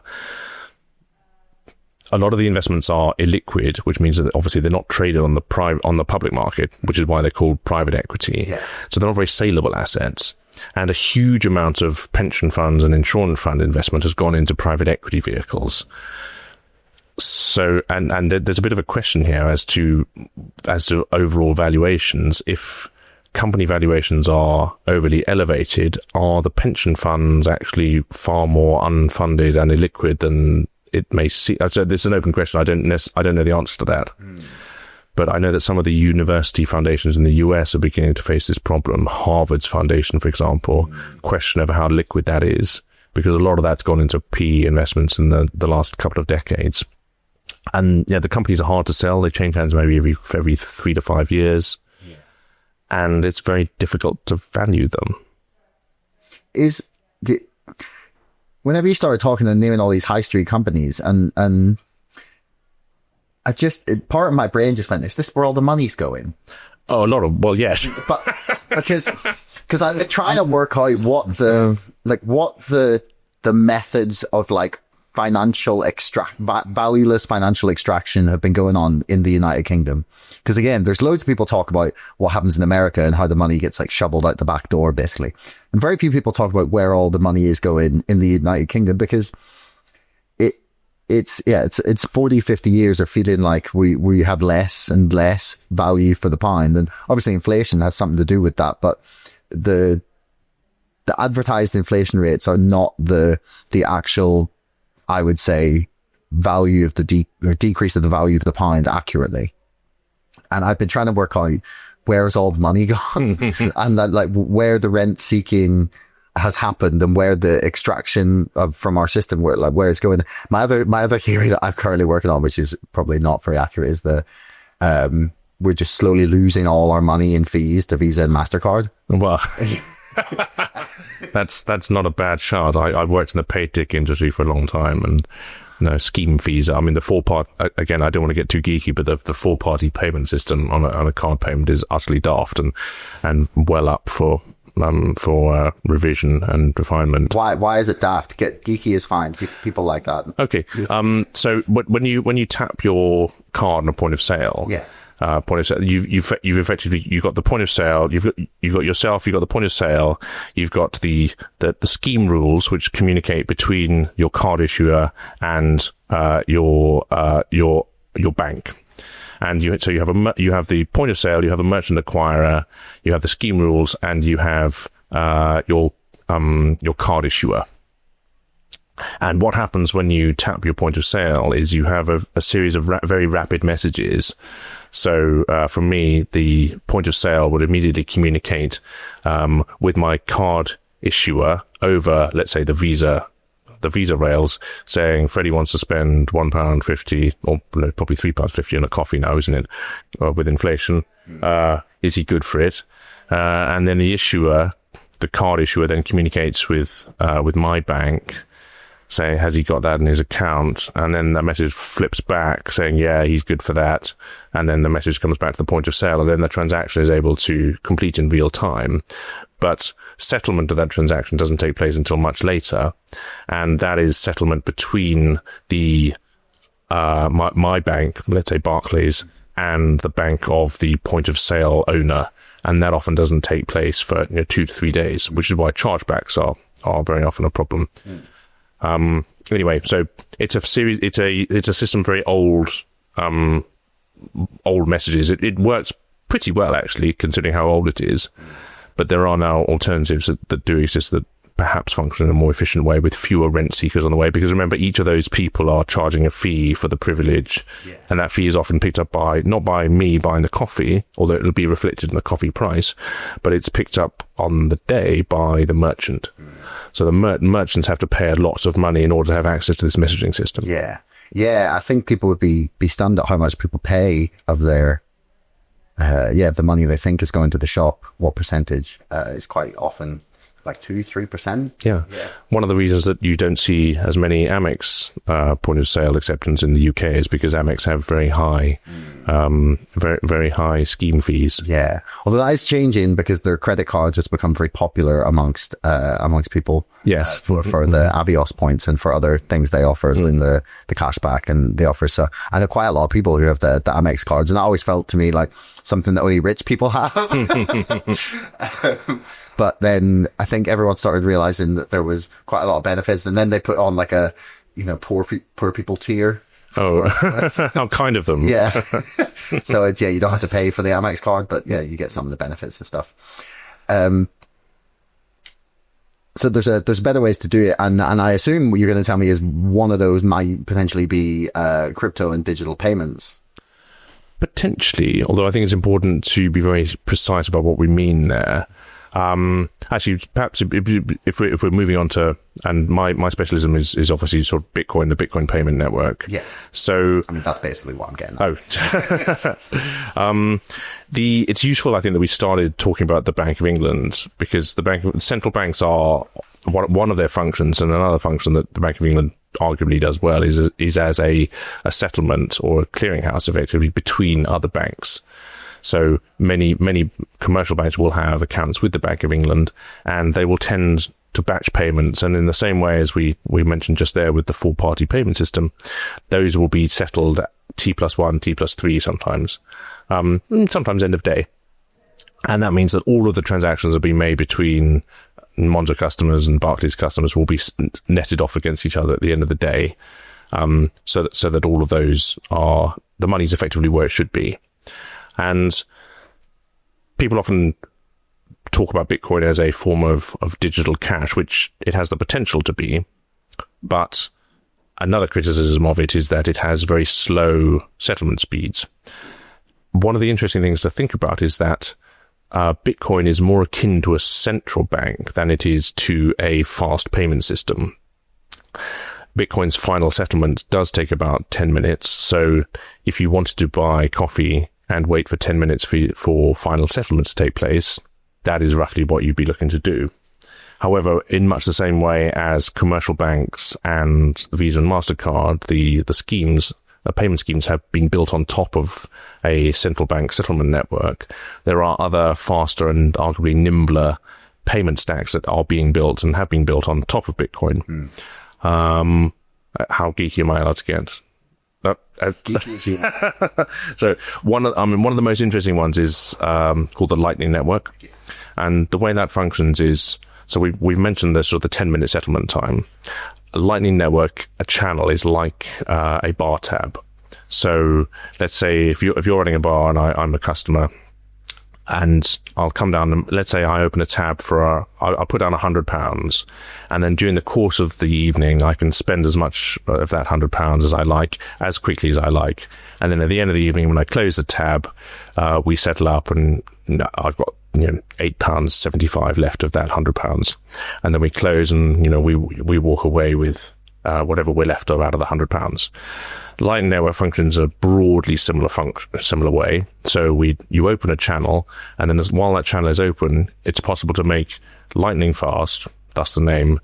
lot of the investments are illiquid, which means that obviously they're not traded on the public market, which is why they're called private equity. Yeah. So they're not very saleable assets. And a huge amount of pension funds and insurance fund investment has gone into private equity vehicles. So, and there's a bit of a question here as to overall valuations. If company valuations are overly elevated, are the pension funds actually far more unfunded and illiquid than it may seem? So this is an open question. I don't know the answer to that. But I know that some of the university foundations in the US are beginning to face this problem. Harvard's foundation, for example, question over how liquid that is, because a lot of that's gone into PE investments in the last couple of decades. And yeah, the companies are hard to sell. They change hands maybe every 3 to 5 years. Yeah. And it's very difficult to value them. Whenever you started talking and naming all these high street companies, and part of my brain just went, is this where all the money's going? Oh, yes. But because I'm trying to work out what the methods of like valueless financial extraction have been going on in the United Kingdom. Because again, there's loads of people talk about what happens in America and how the money gets like shoveled out the back door, basically. And very few people talk about where all the money is going in the United Kingdom, because it's 40, 50 years of feeling like we have less and less value for the pound. And obviously inflation has something to do with that, but the advertised inflation rates are not the actual, I would say, value of the decrease of the value of the pound accurately. And I've been trying to work out where's all the money gone and that, like, where the rent seeking has happened and where the extraction from our system, where it's going. My other theory that I'm currently working on, which is probably not very accurate, is that we're just slowly losing all our money in fees to Visa and MasterCard. Well, that's not a bad shot. I worked in the pay tick industry for a long time, and scheme fees. I mean, the again, I don't want to get too geeky, but the 4-party payment system on a card payment is utterly daft and well up for revision and refinement. Why is it daft? Get geeky is fine. People like that. Okay. So when you tap your card on a point of sale, point of sale, you've effectively, you've got the point of sale, you've got yourself, you've got the point of sale, you've got the scheme rules which communicate between your card issuer and your bank. And you have the point of sale, you have a merchant acquirer, you have the scheme rules, and you have your card issuer. And what happens when you tap your point of sale is you have a series of very rapid messages. So for me, the point of sale would immediately communicate with my card issuer over, let's say, the Visa rails, saying Freddie wants to spend £1.50 or probably £3.50 on a coffee now, isn't it? With inflation, is he good for it? And then the card issuer, then communicates with my bank, saying, has he got that in his account? And then the message flips back saying, yeah, he's good for that. And then the message comes back to the point of sale, and then the transaction is able to complete in real time. But settlement of that transaction doesn't take place until much later. And that is settlement between the my bank, let's say Barclays, and the bank of the point of sale owner. And that often doesn't take place for 2 to 3 days, which is why chargebacks are very often a problem. Anyway, so it's a system of very old messages. It works pretty well, actually, considering how old it is. But there are now alternatives that do exist that perhaps function in a more efficient way with fewer rent seekers on the way. Because remember, each of those people are charging a fee for the privilege. Yeah. And that fee is often picked up not by me buying the coffee, although it'll be reflected in the coffee price, but it's picked up on the day by the merchant. So the merchants have to pay a lot of money in order to have access to this messaging system. Yeah. Yeah. I think people would be stunned at how much people pay of their, the money they think is going to the shop. What percentage is quite often like 2-3%. Yeah. One of the reasons that you don't see as many Amex point of sale acceptance in the UK is because Amex have very high, very high scheme fees. Yeah. Although that is changing because their credit cards just become very popular amongst people. Yes. For the Avios points and for other things they offer, in the cashback and the offer. So I know quite a lot of people who have the Amex cards, and that always felt to me like something that only rich people have. But then I think everyone started realizing that there was quite a lot of benefits, and then they put on like a, poor people tier. Kind of them. Yeah. So it's, you don't have to pay for the Amex card, but yeah, you get some of the benefits and stuff. So there's better ways to do it. And I assume what you're going to tell me is one of those might potentially be, crypto and digital payments. Potentially, although I think it's important to be very precise about what we mean there. Actually, perhaps if we're moving on to, and my specialism is obviously sort of Bitcoin, the Bitcoin payment network. Yeah. So I mean, that's basically what I'm getting at. It's useful, I think, that we started talking about the Bank of England, because the central banks are one of their functions, and another function that the Bank of England arguably does well is as a settlement or a clearinghouse, effectively, between other banks. So many commercial banks will have accounts with the Bank of England, and they will tend to batch payments. And in the same way as we mentioned just there with the 4-party payment system, those will be settled T+1, T+3 sometimes, sometimes end of day. And that means that all of the transactions that are being made between Monzo customers and Barclays customers will be netted off against each other at the end of the day, so that all of those the money's effectively where it should be. And people often talk about Bitcoin as a form of digital cash, which it has the potential to be. But another criticism of it is that it has very slow settlement speeds. One of the interesting things to think about is that Bitcoin is more akin to a central bank than it is to a fast payment system. Bitcoin's final settlement does take about 10 minutes. So if you wanted to buy coffee and wait for 10 minutes for final settlement to take place, that is roughly what you'd be looking to do. However, in much the same way as commercial banks and Visa and MasterCard, the payment schemes have been built on top of a central bank settlement network, there are other faster and arguably nimbler payment stacks that are being built and have been built on top of Bitcoin. How geeky am I allowed to get? So one of the most interesting ones is called the Lightning Network, and the way that functions is, so we've mentioned the sort of the 10-minute settlement time. A Lightning Network, a channel, is like a bar tab. So let's say if you're running a bar and I'm a customer, and I'll come down and let's say I open a tab I'll put down £100, and then during the course of the evening, I can spend as much of that £100 as I like, as quickly as I like. And then at the end of the evening, when I close the tab, we settle up and I've got, £8.75 left of that £100. And then we close and, we walk away with, whatever we're left of out of the £100. Lightning Network functions a broadly similar way. So you open a channel, and then while that channel is open, it's possible to make lightning fast, thus the name,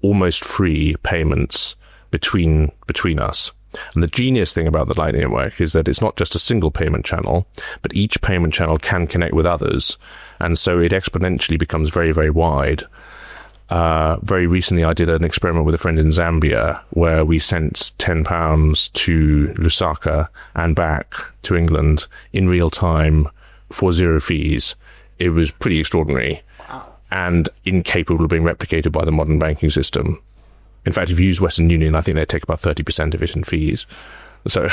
almost free payments between us. And the genius thing about the Lightning Network is that it's not just a single payment channel, but each payment channel can connect with others, and so it exponentially becomes very, very wide. Very recently, I did an experiment with a friend in Zambia where we sent £10 to Lusaka and back to England in real time for 0 fees. It was pretty extraordinary. Wow. And incapable of being replicated by the modern banking system. In fact, if you use Western Union, I think they take about 30% of it in fees. So,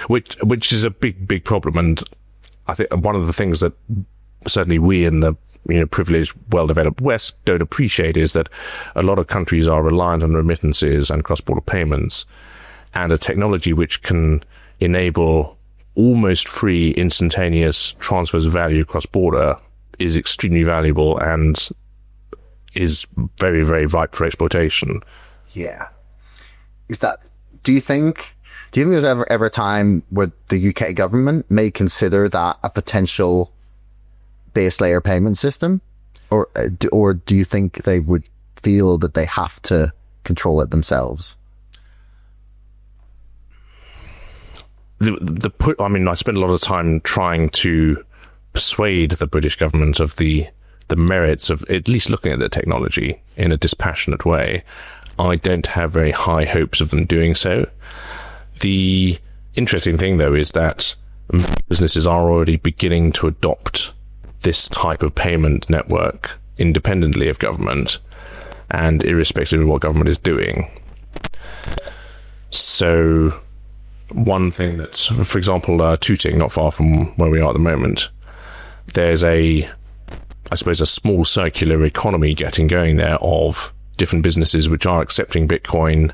which is a big, big problem. And I think one of the things that certainly we in the privileged, well-developed West don't appreciate is that a lot of countries are reliant on remittances and cross-border payments, and a technology which can enable almost free, instantaneous transfers of value cross-border is extremely valuable and is very, very ripe for exploitation. Yeah. Do you think there's ever a time where the UK government may consider that a potential base layer payment system, or do you think they would feel that they have to control it themselves? I spent a lot of time trying to persuade the British government of the merits of at least looking at the technology in a dispassionate way. I don't have very high hopes of them doing so. The interesting thing, though, is that businesses are already beginning to adopt this type of payment network independently of government and irrespective of what government is doing. So one thing that's, for example, Tooting, not far from where we are at the moment, there's a small circular economy getting going there of different businesses which are accepting Bitcoin,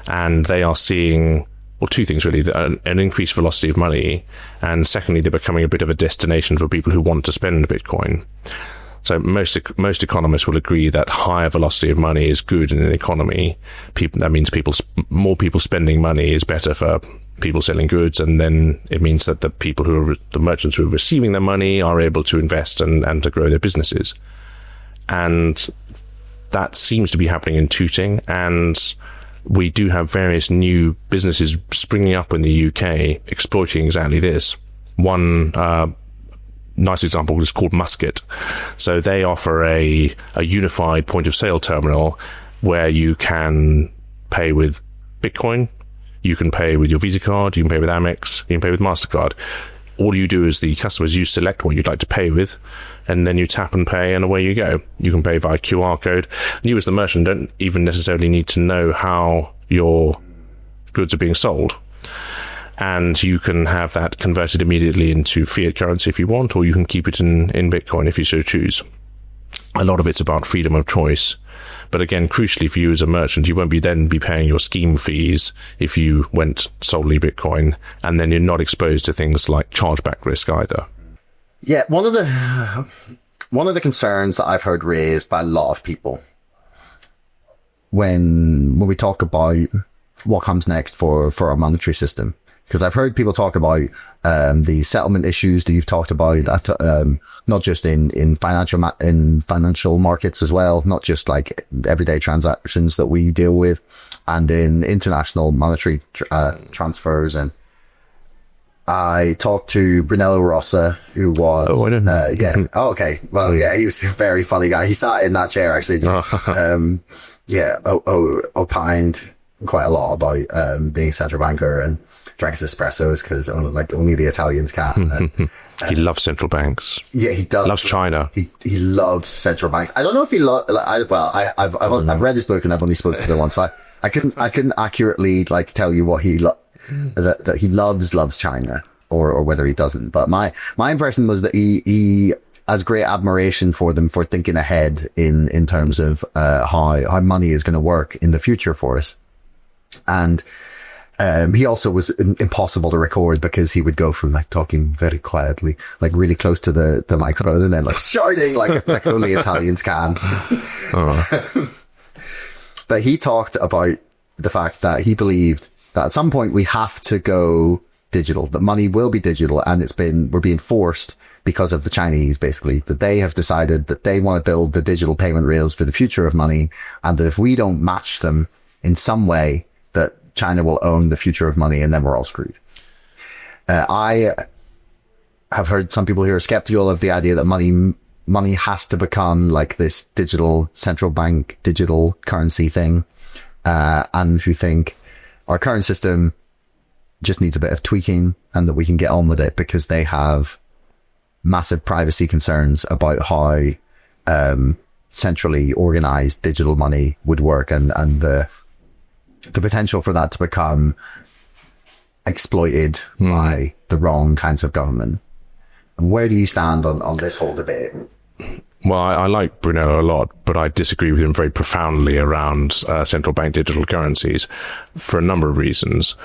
and they are seeing, well, two things really: an increased velocity of money, and secondly, they're becoming a bit of a destination for people who want to spend Bitcoin. So most economists will agree that higher velocity of money is good in an economy. That means more people spending money is better for people selling goods, and then it means that the merchants who are receiving their money are able to invest and to grow their businesses. And that seems to be happening in Tooting, and we do have various new businesses springing up in the UK exploiting exactly this. One nice example is called Musket. So they offer a unified point of sale terminal where you can pay with Bitcoin, you can pay with your Visa card, you can pay with Amex, you can pay with MasterCard. All you do as the customers, you select what you'd like to pay with, and then you tap and pay, and away you go. You can pay via QR code. And you as the merchant don't even necessarily need to know how your goods are being sold. And you can have that converted immediately into fiat currency if you want, or you can keep it in Bitcoin if you so choose. A lot of it's about freedom of choice. But again, crucially for you as a merchant, you won't then be paying your scheme fees if you went solely Bitcoin, and then you're not exposed to things like chargeback risk either. Yeah, one of the concerns that I've heard raised by a lot of people when we talk about what comes next for our monetary system, because I've heard people talk about the settlement issues that you've talked about, not just in financial markets as well, not just like everyday transactions that we deal with, and in international monetary transfers. And I talked to Brunello Rossa, who was... Oh, I didn't know. Yeah. Oh, okay. Well, yeah, he was a very funny guy. He sat in that chair, actually. Opined quite a lot about being a central banker and drank his espressos because only the Italians can. He loves central banks. Yeah, he does. Loves China. He loves central banks. I don't know if he I've read his book and I've only spoken to him once. So I couldn't accurately tell you what that he loves China or whether he doesn't. But my impression was that he has great admiration for them for thinking ahead in terms of how money is going to work in the future for us. And he also was impossible to record because he would go from talking very quietly, really close to the microphone, and then shouting like only Italians can. But he talked about the fact that he believed that at some point we have to go digital, that money will be digital, and we're being forced because of the Chinese, basically, that they have decided that they want to build the digital payment rails for the future of money, and that if we don't match them in some way, that China will own the future of money, and then we're all screwed. I have heard some people who are skeptical of the idea that money has to become like this digital central bank, digital currency thing, and who think our current system just needs a bit of tweaking and that we can get on with it because they have massive privacy concerns about how centrally organized digital money would work, and the potential for that to become exploited by the wrong kinds of government. And where do you stand on this whole debate? Well, I like Brunello a lot, but I disagree with him very profoundly around central bank digital currencies for a number of reasons.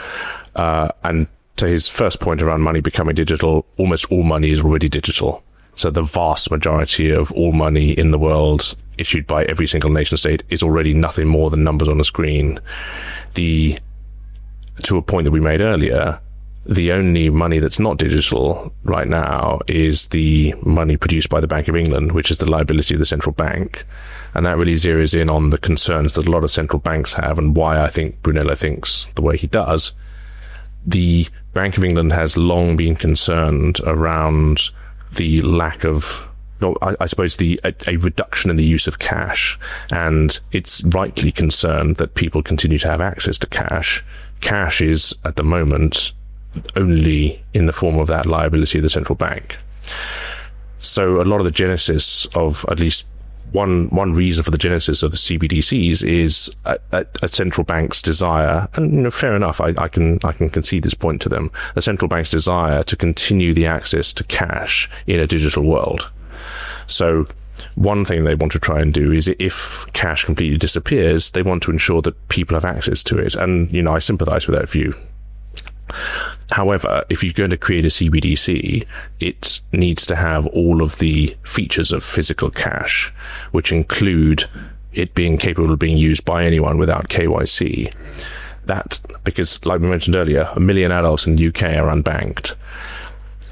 And to his first point around money becoming digital, almost all money is already digital. So the vast majority of all money in the world issued by every single nation state is already nothing more than numbers on a screen. To a point that we made earlier, the only money that's not digital right now is the money produced by the Bank of England, which is the liability of the central bank. And that really zeroes in on the concerns that a lot of central banks have and why I think Brunello thinks the way he does. The Bank of England has long been concerned around the lack of, I suppose, a reduction in the use of cash. And it's rightly concerned that people continue to have access to cash. Cash is, at the moment, only in the form of that liability of the central bank. So a lot of the genesis of, at least one reason for the genesis of the CBDCs is a central bank's desire, and fair enough, I can concede this point to them, a central bank's desire to continue the access to cash in a digital world. So one thing they want to try and do is, if cash completely disappears, they want to ensure that people have access to it. And, I sympathize with that view. However, if you're going to create a CBDC, it needs to have all of the features of physical cash, which include it being capable of being used by anyone without KYC. That, because, like we mentioned earlier, 1 million adults in the UK are unbanked.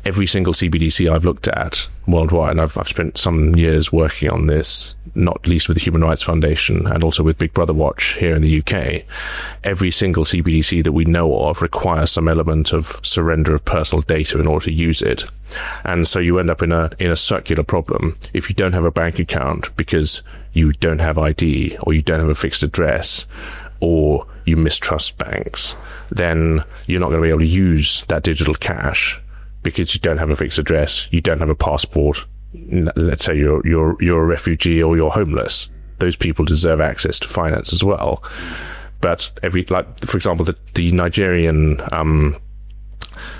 Every single CBDC I've looked at worldwide, and I've spent some years working on this, not least with the Human Rights Foundation and also with Big Brother Watch here in the UK, every single CBDC that we know of requires some element of surrender of personal data in order to use it. And so you end up in a circular problem. If you don't have a bank account because you don't have ID, or you don't have a fixed address, or you mistrust banks, then you're not going to be able to use that digital cash because you don't have a fixed address, you don't have a passport. Let's say you're a refugee or you're homeless. Those people deserve access to finance as well. But for example, the Nigerian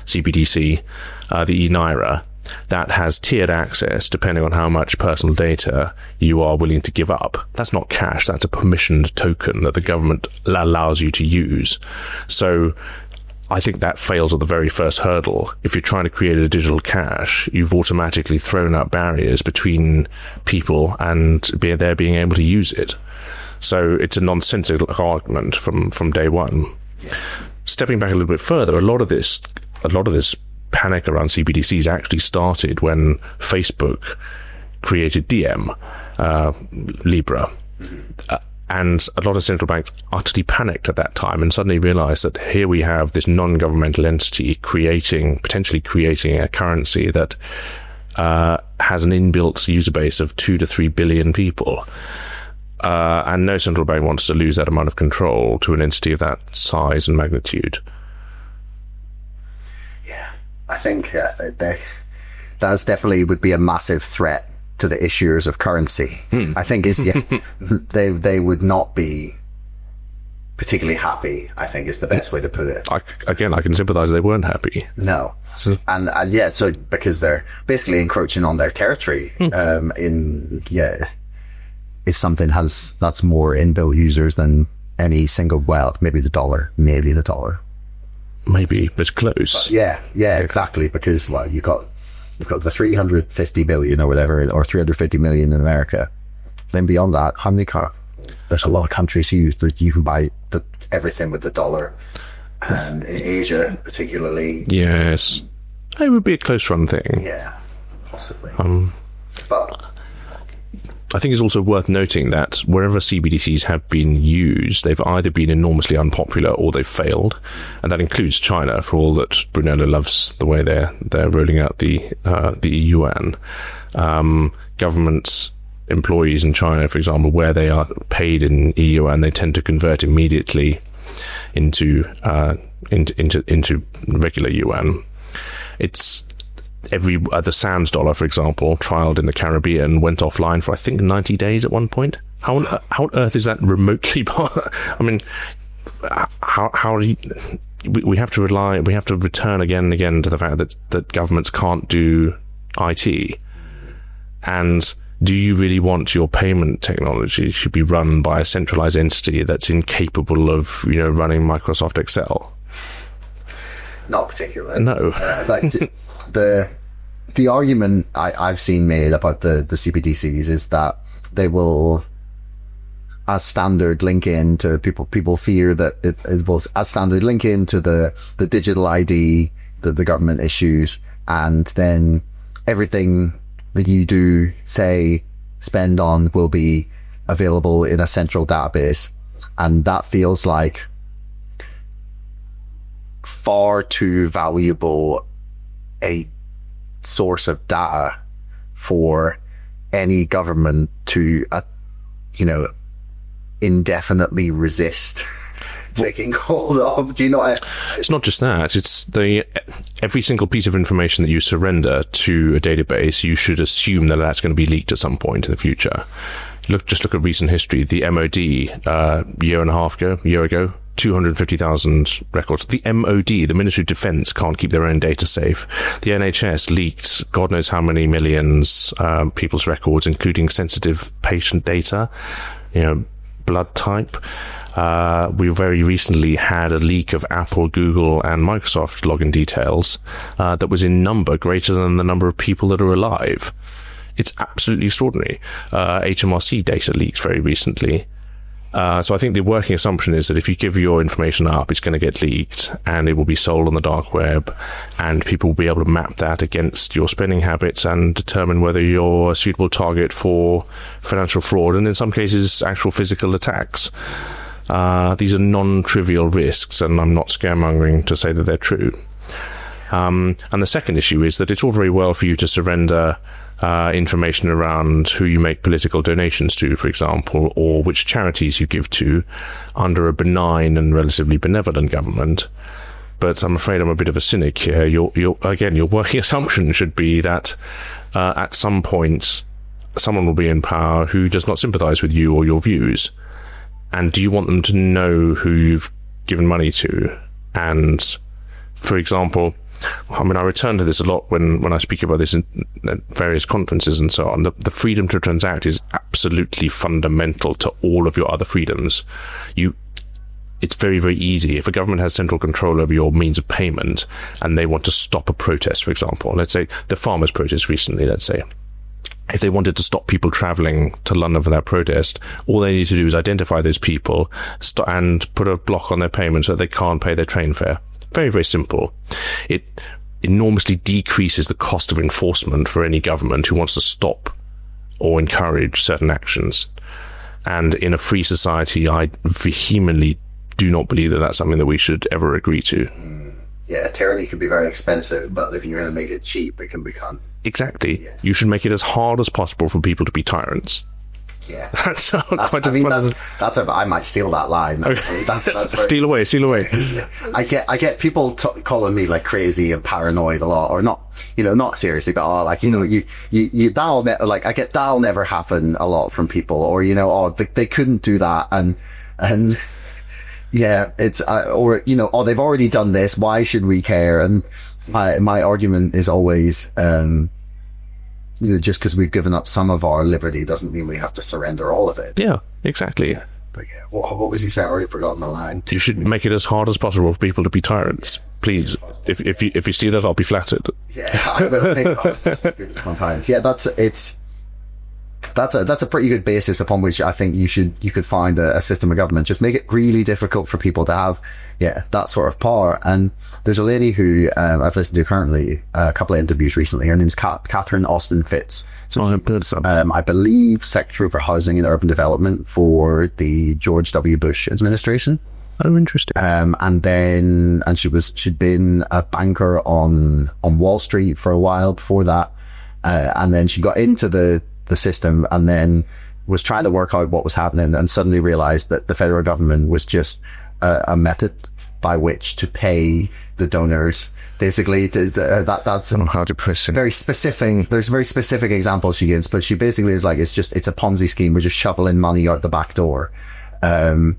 CBDC, the eNaira, that has tiered access depending on how much personal data you are willing to give up. That's not cash, that's a permissioned token that the government allows you to use. So I think that fails at the very first hurdle. If you're trying to create a digital cash, you've automatically thrown up barriers between people and their being able to use it. So it's a nonsensical argument from day one. Yeah. Stepping back a little bit further, a lot of this panic around CBDCs actually started when Facebook created Diem, Libra. And a lot of central banks utterly panicked at that time and suddenly realized that here we have this non-governmental entity potentially creating a currency that has an inbuilt user base of 2 to 3 billion people. And no central bank wants to lose that amount of control to an entity of that size and magnitude. Yeah, I think that definitely would be a massive threat to the issuers of currency. I think they would not be particularly happy, I think is the best way to put it. I can sympathize they weren't happy. No. So because they're basically encroaching on their territory. If something that's more inbuilt users than any single, maybe the dollar. Maybe, but it's close. But exactly, because you've got the 350 billion or whatever, or 350 million in America. Then beyond that, how many there's a lot of countries that you can buy everything with the dollar. And in Asia, particularly. Yes. It would be a close run thing. Yeah, possibly. But I think it's also worth noting that wherever CBDCs have been used, they've either been enormously unpopular or they've failed, and that includes China. For all that Brunello loves the way they're rolling out the yuan, governments, employees in China, for example, where they are paid in yuan, they tend to convert immediately into regular yuan. It's the Sands dollar, for example, trialed in the Caribbean, went offline for I think 90 days at one point. How on earth is that remotely? I mean, how do you? We have to return again and again to the fact that governments can't do IT, and do you really want your payment technology to be run by a centralized entity that's incapable of, running Microsoft Excel? Not particularly. No. The argument I've seen made about the CBDCs is that they will, as standard, link into people fear that it will, as standard, link into the digital ID that the government issues, and then everything that you do, say, spend on will be available in a central database. And that feels like far too valuable a source of data for any government to, indefinitely resist taking hold of. Do you know what It's not just that. It's every single piece of information that you surrender to a database, you should assume that that's going to be leaked at some point in the future. Just look at recent history. The MOD, year ago, 250,000 records. The MOD, the Ministry of Defence, can't keep their own data safe. The NHS leaked God knows how many millions people's records, including sensitive patient data, blood type. We very recently had a leak of Apple, Google, and Microsoft login details that was in number greater than the number of people that are alive. It's absolutely extraordinary. HMRC data leaked very recently. So I think the working assumption is that if you give your information up, it's going to get leaked and it will be sold on the dark web, and people will be able to map that against your spending habits and determine whether you're a suitable target for financial fraud and in some cases actual physical attacks. These are non-trivial risks, and I'm not scaremongering to say that they're true. And the second issue is that it's all very well for you to surrender information around who you make political donations to, for example, or which charities you give to under a benign and relatively benevolent government. But I'm afraid I'm a bit of a cynic here. Your working assumption should be that at some point someone will be in power who does not sympathize with you or your views. And do you want them to know who you've given money to? And, for example, I return to this a lot when I speak about this in various conferences and so on. The freedom to transact is absolutely fundamental to all of your other freedoms. It's very, very easy. If a government has central control over your means of payment and they want to stop a protest, for example, let's say the farmers' protest recently, if they wanted to stop people travelling to London for that protest, all they need to do is identify those people and put a block on their payment so that they can't pay their train fare. Very, very simple. It enormously decreases the cost of enforcement for any government who wants to stop or encourage certain actions. And in a free society, I vehemently do not believe that that's something that we should ever agree to. Yeah, tyranny can be very expensive, but if you're going to make it cheap, it can become... Exactly. Yeah. You should make it as hard as possible for people to be tyrants. Yeah, I might steal that line. Okay. That's steal away. I get people calling me like crazy and paranoid a lot, or not, not seriously, but I get that'll never happen a lot from people, or they couldn't do that, and yeah, it's they've already done this. Why should we care? And my argument is always, just because we've given up some of our liberty doesn't mean we have to surrender all of it. Yeah, exactly. But yeah, what was he saying? I already forgotten the line. You should make it as hard as possible for people to be tyrants. Please, if you see that, I'll be flattered. Yeah, I will. Sometimes, yeah, that's a pretty good basis upon which I think you could find a system of government. Just make it really difficult for people to have, that sort of power. And there's a lady who I've listened to currently a couple of interviews recently. Her name's Catherine Austin Fitz. So I believe Secretary for Housing and Urban Development for the George W. Bush administration. Oh, interesting. And she'd been a banker on Wall Street for a while before that. And then she got into the system and then was trying to work out what was happening, and suddenly realized that the federal government was just a method by which to pay the donors. Basically, that's how depressing. Very specific. There's very specific examples she gives, but she basically is like, it's a Ponzi scheme. We're just shoveling money out the back door. And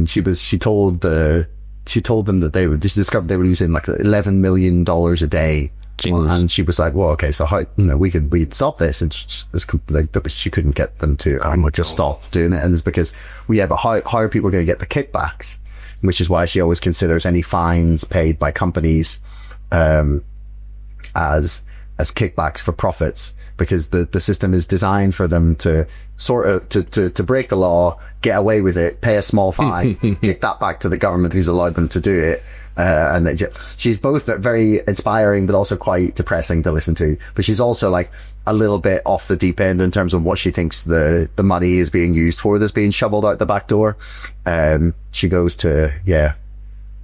she told them that they discovered they were losing like $11 million a day Jesus. And she was like, well, okay, so how, we'd stop this. And she couldn't get them to just stop doing it. And it's because, but how are people going to get the kickbacks? Which is why she always considers any fines paid by companies as kickbacks for profits, because the system is designed for them to sort of to break the law, get away with it, pay a small fine, kick that back to the government who's allowed them to do it. And she's both very inspiring, but also quite depressing to listen to. But she's also like a little bit off the deep end in terms of what she thinks the money is being used for that's being shoveled out the back door. She goes to,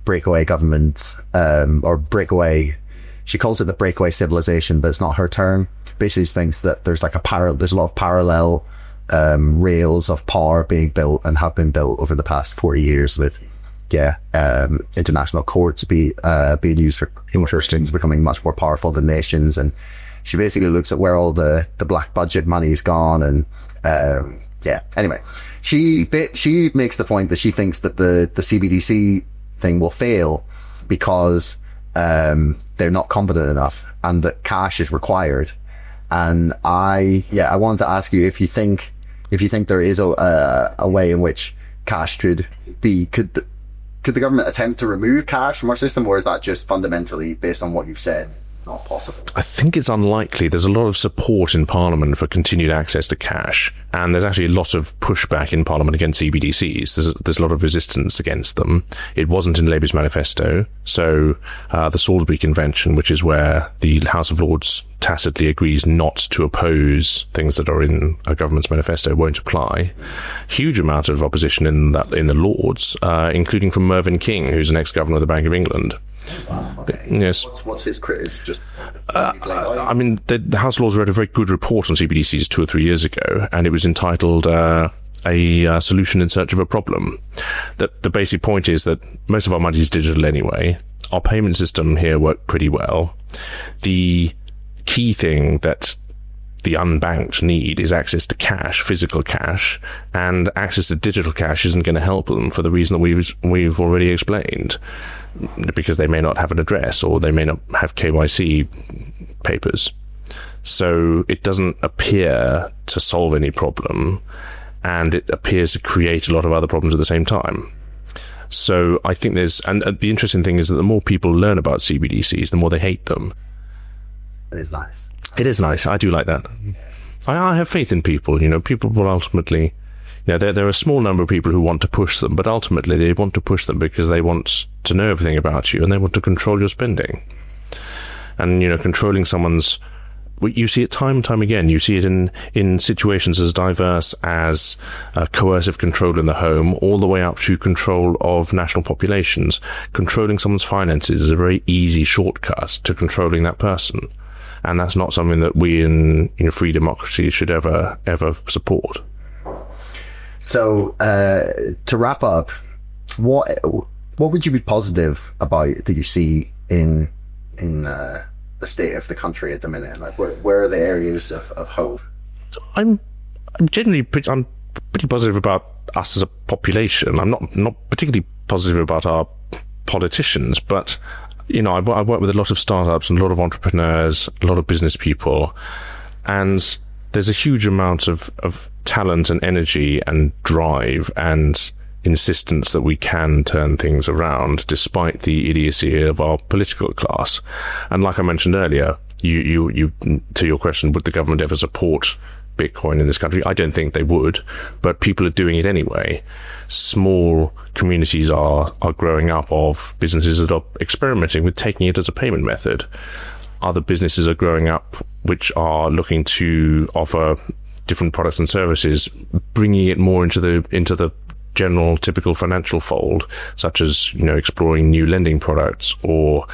breakaway governments, or breakaway. She calls it the breakaway civilization, but it's not her term. Basically, she thinks that there's like there's a lot of parallel, rails of power being built and have been built over the past 40 years with, international courts being used for jurisdictions becoming much more powerful than nations. And she basically looks at where all the black budget money's gone. And, anyway, she makes the point that she thinks that the CBDC thing will fail because, they're not competent enough and that cash is required. And I wanted to ask you if you think there is a way in which cash could the government attempt to remove cash from our system, or is that just fundamentally, based on what you've said, not possible? I think it's unlikely. There's a lot of support in Parliament for continued access to cash, and there's actually a lot of pushback in Parliament against CBDCs. There's a lot of resistance against them. It wasn't in Labour's manifesto, so the Salisbury Convention, which is where the House of Lords tacitly agrees not to oppose things that are in a government's manifesto, won't apply. Huge amount of opposition in the Lords, including from Mervyn King, who's an ex-governor of the Bank of England. Wow, okay. Yes. What's his criticism? Just the House of Lords wrote a very good report on CBDCs 2 or 3 years ago, and it was entitled a solution in search of a problem. The basic point is that most of our money is digital anyway. Our payment system here worked pretty well. The key thing that the unbanked need is access to cash, physical cash, and access to digital cash isn't going to help them for the reason that we've already explained, because they may not have an address or they may not have KYC papers. So it doesn't appear to solve any problem, and it appears to create a lot of other problems at the same time. So I think and the interesting thing is that the more people learn about CBDCs, the more they hate them. It is nice. It is nice. I do like that. I have faith in people. People will ultimately, there are a small number of people who want to push them, but ultimately they want to push them because they want to know everything about you and they want to control your spending. And, controlling someone's, you see it time and time again. You see it in situations as diverse as coercive control in the home, all the way up to control of national populations. Controlling someone's finances is a very easy shortcut to controlling that person. And that's not something that we in free democracy should ever support. So, to wrap up, what would you be positive about that you see in the state of the country at the minute? Like, where are the areas of hope? I'm generally pretty positive about us as a population. I'm not particularly positive about our politicians, but I work with a lot of startups and a lot of entrepreneurs, a lot of business people, and there's a huge amount of talent and energy and drive and insistence that we can turn things around despite the idiocy of our political class. And like I mentioned earlier, you to your question, would the government ever support Bitcoin in this country? I don't think they would, but people are doing it anyway. Small communities are growing up of businesses that are experimenting with taking it as a payment method. Other businesses are growing up which are looking to offer different products and services, bringing it more into the general typical financial fold, such as exploring new lending products or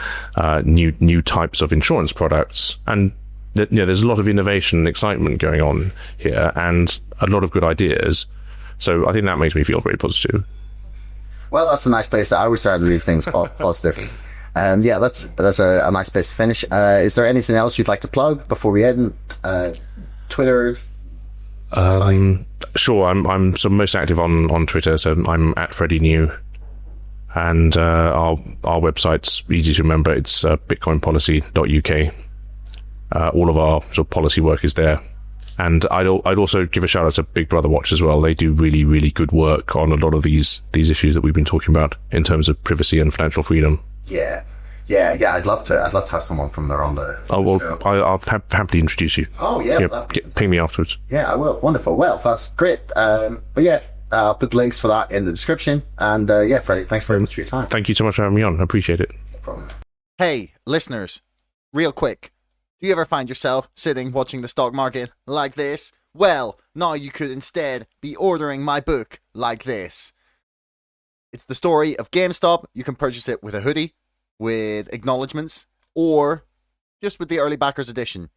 new types of insurance products. And there's a lot of innovation and excitement going on here and a lot of good ideas. So I think that makes me feel very positive. Well, that's a nice place. I always try to leave things positive. That's a nice place to finish. Is there anything else you'd like to plug before we end? Twitter? Sure. I'm most active on Twitter, so I'm at Freddie New. And our website's easy to remember. It's bitcoinpolicy.uk. All of our sort of policy work is there. And I'd also give a shout out to Big Brother Watch as well. They do really, really good work on a lot of these issues that we've been talking about in terms of privacy and financial freedom. Yeah. I'd love to have someone from there on the. Oh well, I'll happily introduce you. Oh yeah, ping me afterwards. Yeah, I will. Wonderful. Well, that's great. But yeah, I'll put links for that in the description. And yeah, Freddie, thanks very much for your time. Thank you so much for having me on. I appreciate it. No problem. Hey, listeners, real quick. Do you ever find yourself sitting watching the stock market like this? Well, now you could instead be ordering my book like this. It's the story of GameStop. You can purchase it with a hoodie, with acknowledgements, or just with the early backers edition.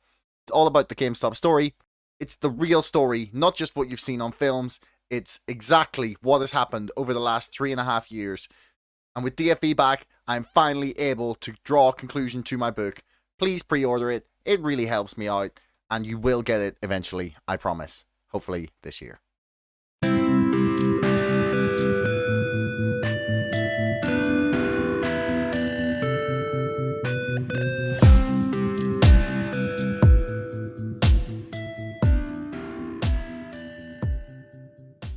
It's all about the GameStop story. It's the real story, not just what you've seen on films. It's exactly what has happened over the last 3.5 years. And with DFE back, I'm finally able to draw a conclusion to my book. Please pre-order it. It really helps me out, and you will get it eventually, I promise. Hopefully this year.